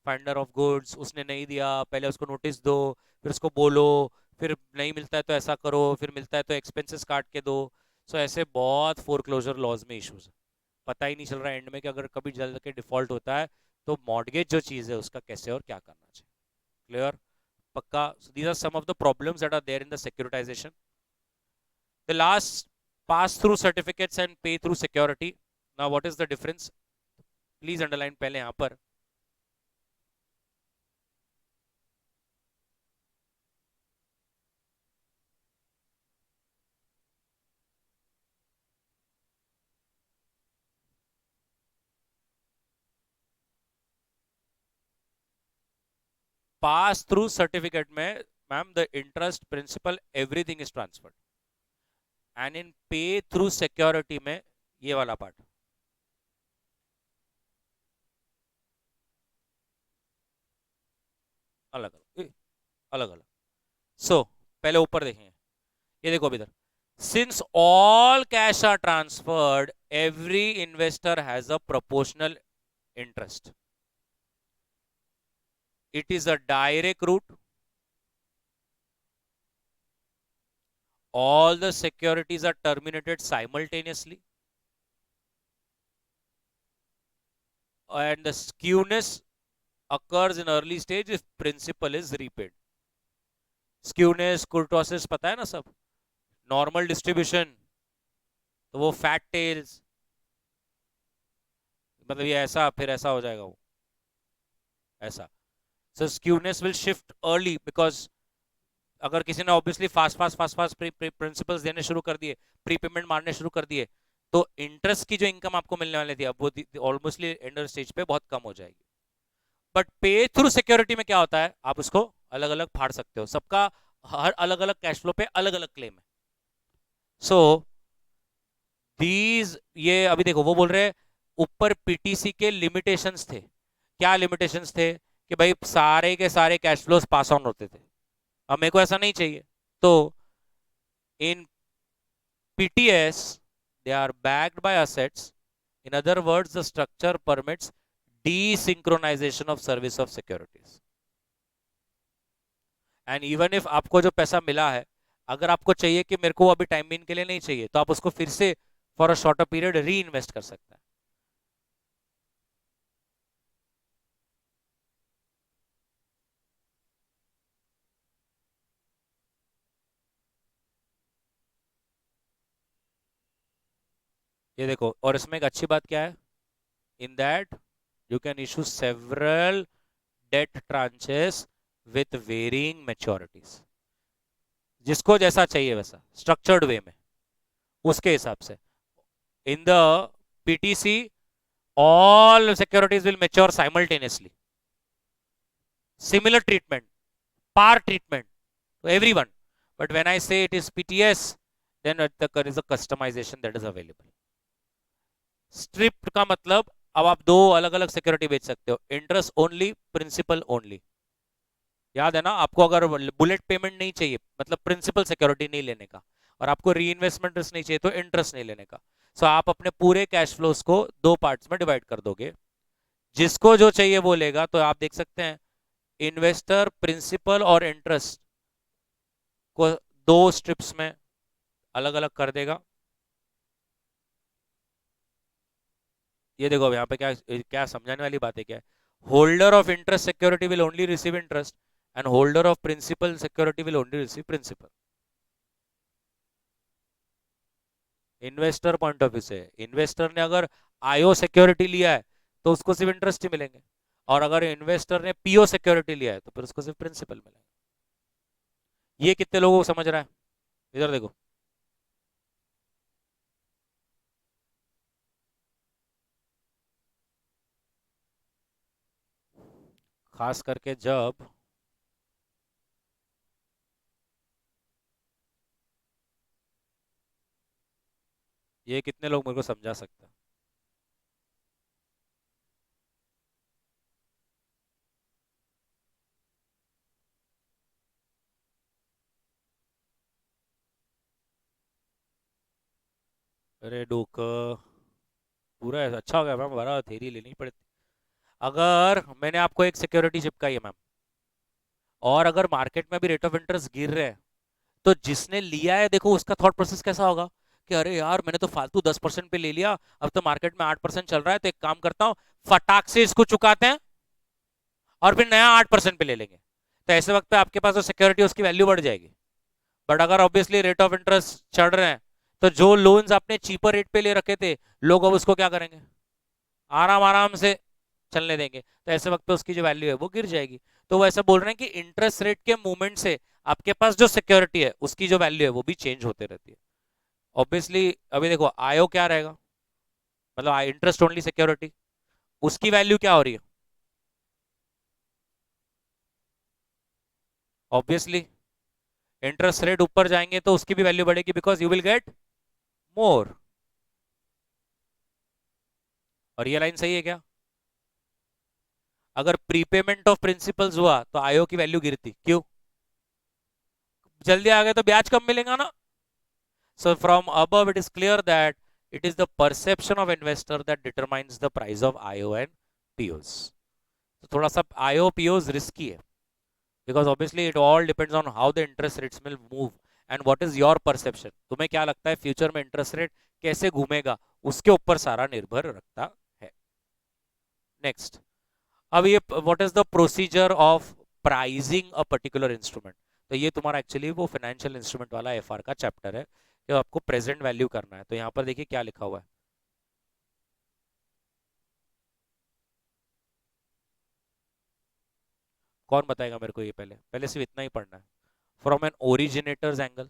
फाइंडर ऑफ गुड्स उसने नहीं दिया, पहले उसको नोटिस दो, फिर उसको बोलो, फिर नहीं मिलता है तो ऐसा करो, फिर मिलता है तो एक्सपेंसेस काट के दो। सो ऐसे बहुत फोरक्लोजर लॉज में इश्यूज है। पता ही नहीं चल रहा है एंड में कि अगर कभी जल्द के डिफॉल्ट होता है तो मॉर्गेज जो चीज़ है उसका कैसे और क्या करना चाहिए। क्लियर, पक्का। These are some of the problems that are there in the securitisation. The last, pass through certificates and pay through security. Now what is the difference? Please underline पहले यहाँ पर। पास थ्रू सर्टिफिकेट में ma'am the interest principal everything is transferred, and in pay through security में ये वाला part अलग अलग, अलग अलग। सो पहले ऊपर देखेंगे, ये देखो अभी इधर, since all cash are transferred every investor has a proportional interest, it is a direct route, all the securities are terminated simultaneously, and the skewness occurs in early stage if principal is repaid. Skewness, kurtosis पता है ना सब, normal distribution, तो वो fat tales, मतलब ये ऐसा फिर ऐसा हो जाएगा वो ऐसा। So skewness will shift early because अगर किसी ने obviously fast fast fast fast principals देने शुरू कर दिए, प्री पेमेंट मारने शुरू कर दिए, तो इंटरेस्ट की जो इनकम आपको मिलने वाली थी अब वो ऑलमोस्टली एंडर स्टेज पे बहुत कम हो जाएगी। बट पे थ्रू सिक्योरिटी में क्या होता है, आप उसको अलग अलग फाड़ सकते हो, सबका हर अलग अलग कैश फ्लो पे अलग अलग क्लेम है। सो दीज, ये अभी देखो वो बोल रहे हैं ऊपर पीटीसी के लिमिटेशंस थे। क्या लिमिटेशंस थे कि भाई सारे के सारे कैश फ्लोज पास ऑन होते थे, अब मेरे को ऐसा नहीं चाहिए। तो in PTS, they are backed by assets. In other words, the structure permits desynchronization of service of securities. And even if आपको जो पैसा मिला है, अगर आपको चाहिए कि मेरे को अभी टाइम बीन के लिए नहीं चाहिए, तो आप उसको फिर से फॉर अ शॉर्टर पीरियड री इन्वेस्ट कर सकते हैं। ये देखो, और इसमें एक अच्छी बात क्या है, in that you can issue several debt tranches with varying maturities, जिसको जैसा चाहिए वैसा स्ट्रक्चर्ड वे में, उसके हिसाब से। In the PTC all securities will mature simultaneously, similar treatment, par treatment to everyone. But when I say it is PTS, then there is a customization that is available. स्ट्रिप्ट का मतलब अब आप दो अलग अलग सिक्योरिटी बेच सकते हो, इंटरेस्ट ओनली, प्रिंसिपल ओनली। याद है ना आपको, अगर बुलेट पेमेंट नहीं चाहिए मतलब प्रिंसिपल सिक्योरिटी नहीं लेने का, और आपको री इन्वेस्टमेंट रिस्क नहीं चाहिए तो इंटरेस्ट नहीं लेने का। सो आप अपने पूरे कैश फ्लोस को दो पार्ट्स में डिवाइड कर दोगे, जिसको जो चाहिए वो लेगा। तो आप देख सकते हैं इन्वेस्टर प्रिंसिपल और इंटरेस्ट को दो स्ट्रिप्स में अलग अलग कर देगा। ये देखो अब यहाँ पे क्या क्या समझाने वाली बात है, क्या है, holder of interest security will only receive interest and holder of principal security will only receive principal. Investor point of view से, इन्वेस्टर ने अगर आईओ सिक्योरिटी लिया है तो उसको सिर्फ इंटरेस्ट ही मिलेंगे, और अगर इन्वेस्टर ने पीओ सिक्योरिटी लिया है तो फिर उसको सिर्फ प्रिंसिपल मिलेंगे। ये कितने लोगों को समझ रहा है? इधर देखो, खास करके जब ये कितने लोग मेरे को समझा सकते हैं? अरे डूक, पूरा ऐसा अच्छा हो गया मैम, हमारा थेरी लेनी पड़ती। अगर मैंने आपको एक सिक्योरिटी चिपकाई है मैम, और अगर मार्केट में भी रेट ऑफ इंटरेस्ट गिर रहे हैं, तो जिसने लिया है देखो उसका थॉट प्रोसेस कैसा होगा कि अरे यार मैंने तो फालतू 10% पे ले लिया, अब तो मार्केट में 8% चल रहा है, तो एक काम करता हूँ, फटाक से इसको चुकाते हैं और फिर नया 8% पे ले लेंगे। तो ऐसे वक्त पे आपके पास जो सिक्योरिटी उसकी वैल्यू बढ़ जाएगी। बट अगर ऑब्वियसली रेट ऑफ इंटरेस्ट चढ़ रहे हैं, तो जो लोन्स आपने चीपर रेट पे ले रखे थे, लोग अब उसको क्या करेंगे, आराम आराम से चलने देंगे, तो ऐसे वक्त पे उसकी जो वैल्यू है वो गिर जाएगी। तो वो ऐसा बोल रहे हैं कि इंटरेस्ट रेट के मूवमेंट से आपके पास जो सिक्योरिटी है उसकी जो वैल्यू है वो भी चेंज होते रहती है। ऑब्वियसली अभी देखो आयो क्या रहेगा, मतलब इंटरेस्ट ओनली सिक्योरिटी, उसकी वैल्यू क्या हो रही है? ऑब्वियसली इंटरेस्ट रेट ऊपर जाएंगे तो उसकी भी वैल्यू बढ़ेगी, because you will get more. और ये लाइन सही है क्या? अगर प्रीपेमेंट ऑफ प्रिंसिपल्स हुआ तो आयो की वैल्यू गिरती, क्यों? जल्दी आ गए तो ब्याज कम मिलेगा ना। So from above, it is clear that it is the perception of investor that determines the price of IO and POs. तो थोड़ा सा IO POs risky है, because obviously it all depends on how the interest rates will move and what is your perception. तुम्हें क्या लगता है future में interest rate कैसे घूमेगा, उसके ऊपर सारा निर्भर रखता है। नेक्स्ट, अब ये what is the procedure of pricing a particular instrument. तो ये तुम्हारा एक्चुअली वो फाइनेंशियल इंस्ट्रूमेंट वाला एफआर का चैप्टर है, जो आपको प्रेजेंट वैल्यू करना है। तो यहाँ पर देखिए क्या लिखा हुआ है, कौन बताएगा मेरे को? ये पहले पहले सिर्फ इतना ही पढ़ना है, from an originator's angle.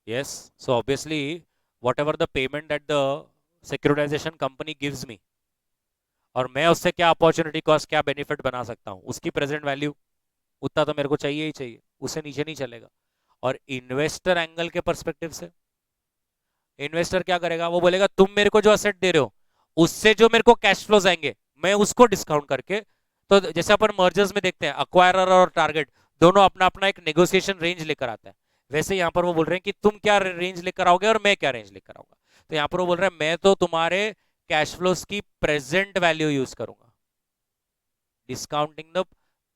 Yes, so obviously whatever the payment that the securitization company gives me, और मैं उससे क्या अपॉर्चुनिटी कॉस्ट, क्या बेनिफिट बना सकता हूँ, उसकी प्रेजेंट वैल्यू उतना तो मेरे को चाहिए ही चाहिए, उससे नीचे नहीं चलेगा। और इन्वेस्टर एंगल के परस्पेक्टिव से इन्वेस्टर क्या करेगा, वो बोलेगा तुम मेरे को जो असेट दे रहे हो उससे जो मेरे को कैश फ्लोज आएंगे मैं उसको डिस्काउंट करके, तो जैसे अपन मर्जर्स में देखते हैं अक्वायरर और टारगेट दोनों अपना अपना एक नेगोशिएशन रेंज लेकर आता है, वैसे यहाँ पर वो बोल रहे हैं कि तुम क्या रेंज लेकर आओगे और मैं क्या रेंज लेकर आऊंगा। तो यहाँ पर वो बोल रहे हैं मैं तो तुम्हारे कैश फ्लोज की प्रेजेंट वैल्यू यूज करूंगा, discounting the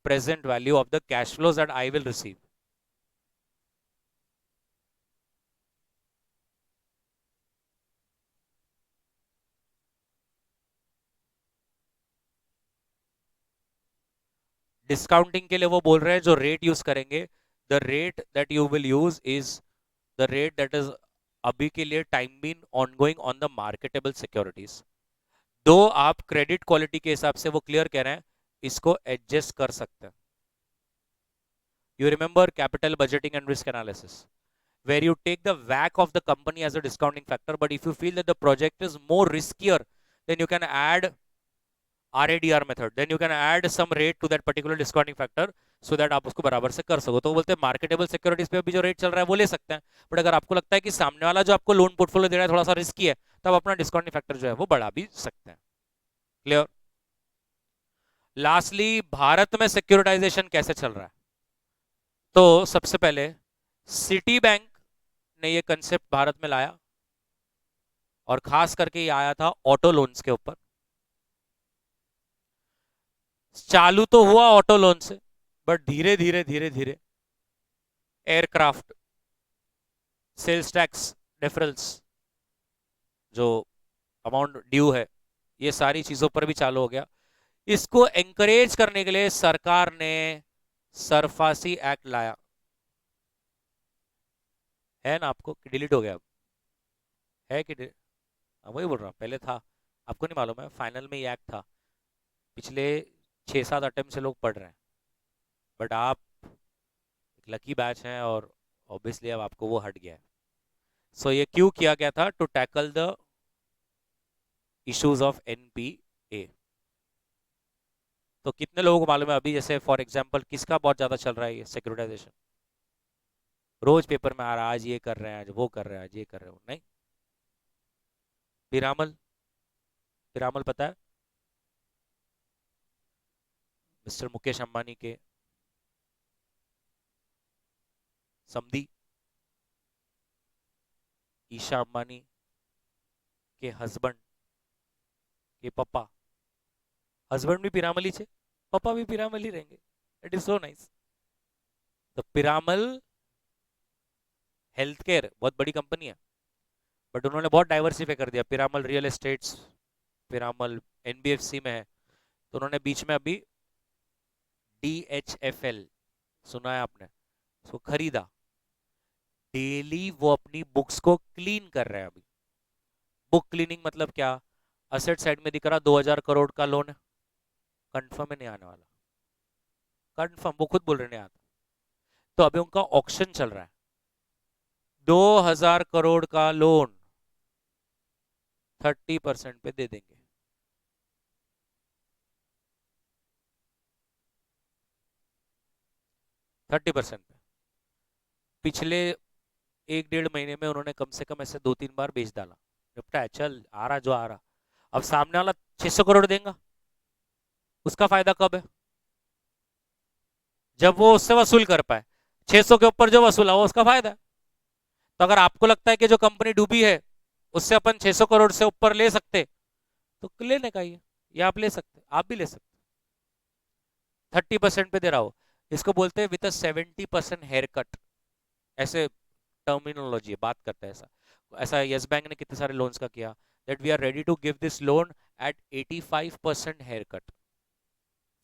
present value of the cash flows that I will receive. Discounting के लिए वो बोल रहे हैं जो रेट यूज करेंगे, the rate that you will use is the rate that is अभी के लिए time been ongoing on the marketable securities. दो आप क्रेडिट क्वालिटी के हिसाब से वो क्लियर कह रहे हैं, इसको एडजस्ट कर सकते हैं। You remember capital budgeting and risk analysis, where you take the WACC of the company as a discounting factor, but if you feel that the project is more riskier, then you can add RADR method, then you can add some rate to that particular discounting factor so that आप उसको बराबर से कर सको। तो बोलते हैं marketable securities पे अभी जो रेट चल रहा है वो ले सकते हैं, बट अगर आपको लगता है कि सामने वाला जो आपको लोन पोर्टफोलियो दे रहा है थोड़ा सा रिस्की है, तब अपना डिस्काउंटिंग फैक्टर जो है वो बढ़ा भी सकते हैं। क्लियर? लास्टली, भारत में सिक्योरिटाइजेशन कैसे चल रहा है? तो सबसे पहले सिटी बैंक ने ये कंसेप्ट भारत में लाया, और खास करके ये आया था ऑटो लोन्स के ऊपर। चालू तो हुआ ऑटो लोन से, बट धीरे धीरे धीरे धीरे एयरक्राफ्ट, सेल्स टैक्स डिफरेंस, जो अमाउंट ड्यू है, ये सारी चीजों पर भी चालू हो गया। इसको एंकरेज करने के लिए सरकार ने सरफासी एक्ट लाया है ना, आपको डिलीट हो गया अब है कि वही बोल रहा हूँ, पहले था, आपको नहीं मालूम है, फाइनल में ये एक्ट था, पिछले 6-7 अटेम्प्ट से लोग पढ़ रहे हैं, बट आप एक लकी बैच हैं और ऑब्वियसली अब आपको वो हट गया है। सो ये क्यों किया गया था? To tackle the issues of NPA. तो कितने लोगों को मालूम है अभी, जैसे फॉर एग्जांपल किसका बहुत ज्यादा चल रहा है ये सिक्योरिटाइजेशन? रोज पेपर में आ रहा है, आज ये कर रहे हैं, आज वो कर रहे हैं, आज ये कर रहे हो, नहीं? पिरामल, पिरामल पता है? मिस्टर मुकेश अंबानी के समधी, ईशा अंबानी के हस्बैंड के पापा, हस्बैंड भी पिरामल ही छे, पापा भी पिरामल ही रहेंगे। It is so nice. तो पिरामल हेल्थ केयर बहुत बड़ी कंपनी है, बट उन्होंने बहुत डाइवर्सिफाई कर दिया। Piramal real estates, Piramal NBFC में है, तो उन्होंने बीच में अभी DHFL सुना है आपने, उसको खरीदा। डेली वो अपनी बुक्स को क्लीन कर रहे हैं अभी। बुक क्लीनिंग मतलब क्या? असेट साइड में दिख रहा 2000 करोड़ का लोन है, कंफर्म है नहीं आने वाला, कंफर्म, वो खुद बोल रहे नहीं आता। तो अभी उनका ऑक्शन चल रहा है, 2000 करोड़ का लोन 30% पे दे देंगे। थर्टी परसेंट पे पिछले 1-1.5 महीने में उन्होंने कम से कम ऐसे 2-3 बार बेच डाला, निपटा है, चल आ रहा जो आ रहा। अब सामने वाला 600 करोड़ देगा, उसका फायदा कब है? जब वो उससे वसूल कर पाए। 600 के ऊपर जो वसूला वो उसका फायदा है। तो अगर आपको लगता है कि जो कंपनी डूबी है उससे अपन 600 करोड़ से ऊपर ले सकते, तो लेने का ही है, ये आप ले सकते, आप भी ले सकते। 30% पे दे रहा हो, इसको बोलते हैं विद 70% हेयर कट, ऐसे टर्मिनोलॉजी बात करते हैं। ऐसा ऐसा यस बैंक ने कितने सारे लोन्स का किया, that we are ready to give this loan at 85% haircut,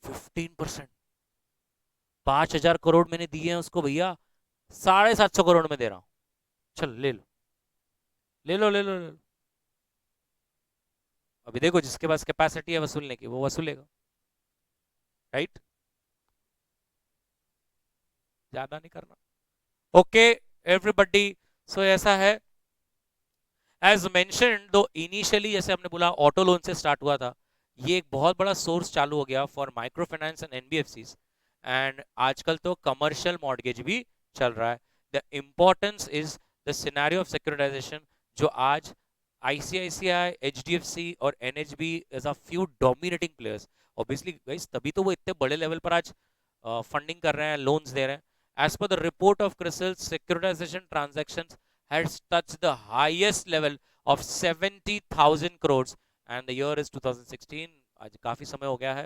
15%। 5000 crore मैंने दिए हैं उसको भैया, 750 करोड़ में दे रहा हूं, चल ले लो ले लो ले लो ले लो। अभी देखो जिसके पास कैपेसिटी है वसूलने की वो वसूलेगा, राइट? ज्यादा नहीं करना। ओके एवरीबॉडी, सो ऐसा है। एज मेंशन्ड, दो इनिशियली जैसे हमने बोला ऑटो लोन से स्टार्ट हुआ था, ये एक बहुत बड़ा सोर्स चालू हो गया for micro finance and NBFCs, एंड आजकल तो कमर्शियल मॉर्गेज भी चल रहा है। The importance is the scenario of securitisation, जो आज आईसीआईसीआई, एचडीएफसी और NHB as a few dominating players, obviously guys तभी तो वो इतने बड़े लेवल पर आज फंडिंग कर रहे हैं, लोन्स दे रहे हैं। As per the report of CRISIL, securitisation transactions has touched the highest level of 70,000 crores and the year is 2016। आज काफी समय हो गया है,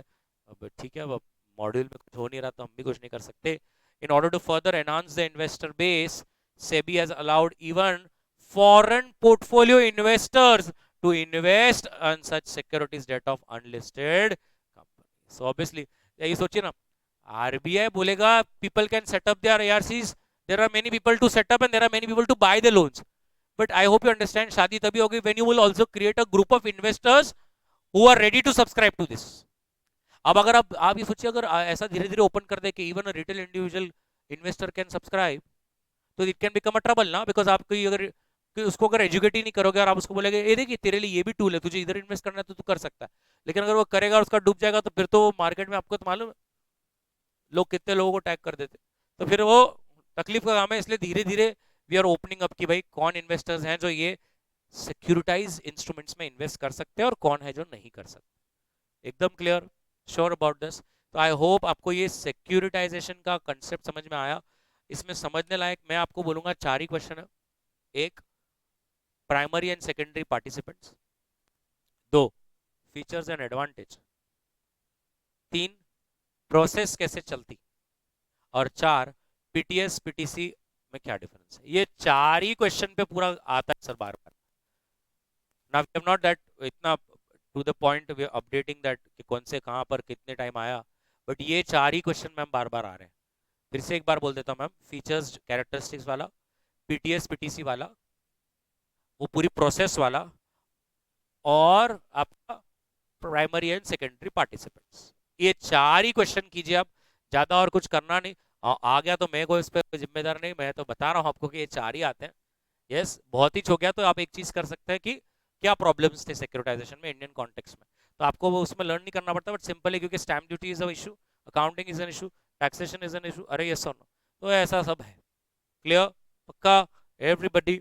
अब ठीक है, अब मॉड्यूल में कुछ हो नहीं रहा तो हम भी कुछ नहीं कर सकते। In order to further enhance the investor base, SEBI has allowed even foreign portfolio investors to invest on such securities debt of unlisted companies। So obviously यही सोचिए ना, आरबीआई बोलेगा people can set up their ARCs, there are many people to set up and there are many people to buy the loans, but I hope you understand, शादी तभी होगी when you will also create a group of investors who are ready to subscribe to this. अब अगर आप ये सोचिए, अगर ऐसा धीरे धीरे ओपन कर दे कि even retail individual investor can subscribe, तो it can become a trouble ना, बिकॉज आप कोई अगर कि उसको अगर एजुकेट ही नहीं करोगे और आप उसको बोलेगे ये देखिए तेरे लिए ये भी टूल है, तुझे इधर इन्वेस्ट करना है तो तू कर सकता है, लेकिन अगर वो करेगा और उसका डूब जाएगा तो फिर तो मार्केट में आपको तो मालूम है लोग कितने लोगों को टैग कर देते, तो फिर वो तकलीफ का काम है। इसलिए धीरे धीरे वी आर ओपनिंग अप कि भाई कौन इन्वेस्टर्स हैं जो ये सिक्योरिटाइज इंस्ट्रूमेंट्स में इन्वेस्ट कर सकते हैं और कौन है जो नहीं कर सकते। एकदम क्लियर, श्योर अबाउट दिस। तो आई होप आपको ये सिक्योरिटाइजेशन का कंसेप्ट समझ में आया। इसमें समझने लायक मैं आपको बोलूंगा 4 ही क्वेश्चन है। एक, primary and secondary participants. 2, features and advantage. 3, process कैसे चलती। और 4, पीटीएस पीटीसी में क्या डिफरेंस है। ये 4 ही क्वेश्चन पे पूरा आता है सर बार बार। Now we have not that इतना to the point we updating that कि कौन से कहां पर कितने टाइम आया, बट ये 4 ही क्वेश्चन मैम बार बार आ रहे हैं। फिर से एक बार बोल देता हूं मैम, फीचर्स कैरेक्टरिस्टिक्स वाला, पीटीएस पीटीसी वाला, वो पूरी प्रोसेस वाला, और आपका प्राइमरी एंड सेकेंडरी पार्टिसिपेंट्स। ये 4 ही क्वेश्चन कीजिए आप, ज्यादा और कुछ करना नहीं। आ गया तो मैं को इस पर जिम्मेदार नहीं, मैं तो बता रहा हूँ आपको कि ये 4 ही आते हैं। यस, बहुत ही हो गया तो आप एक चीज कर सकते हैं कि क्या प्रॉब्लम्स थे सिक्योरिटाइजेशन में इंडियन कॉन्टेक्स्ट में, तो आपको वो उसमें लर्न नहीं करना पड़ता, बट सिंपल है क्योंकि stamp duty is a issue, accounting is an issue, taxation is an issue, अरे यस और नो, तो ऐसा सब है। क्लियर, पक्का, एवरीबडी,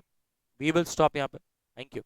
वी विल स्टॉप यहाँ पे। Thank you.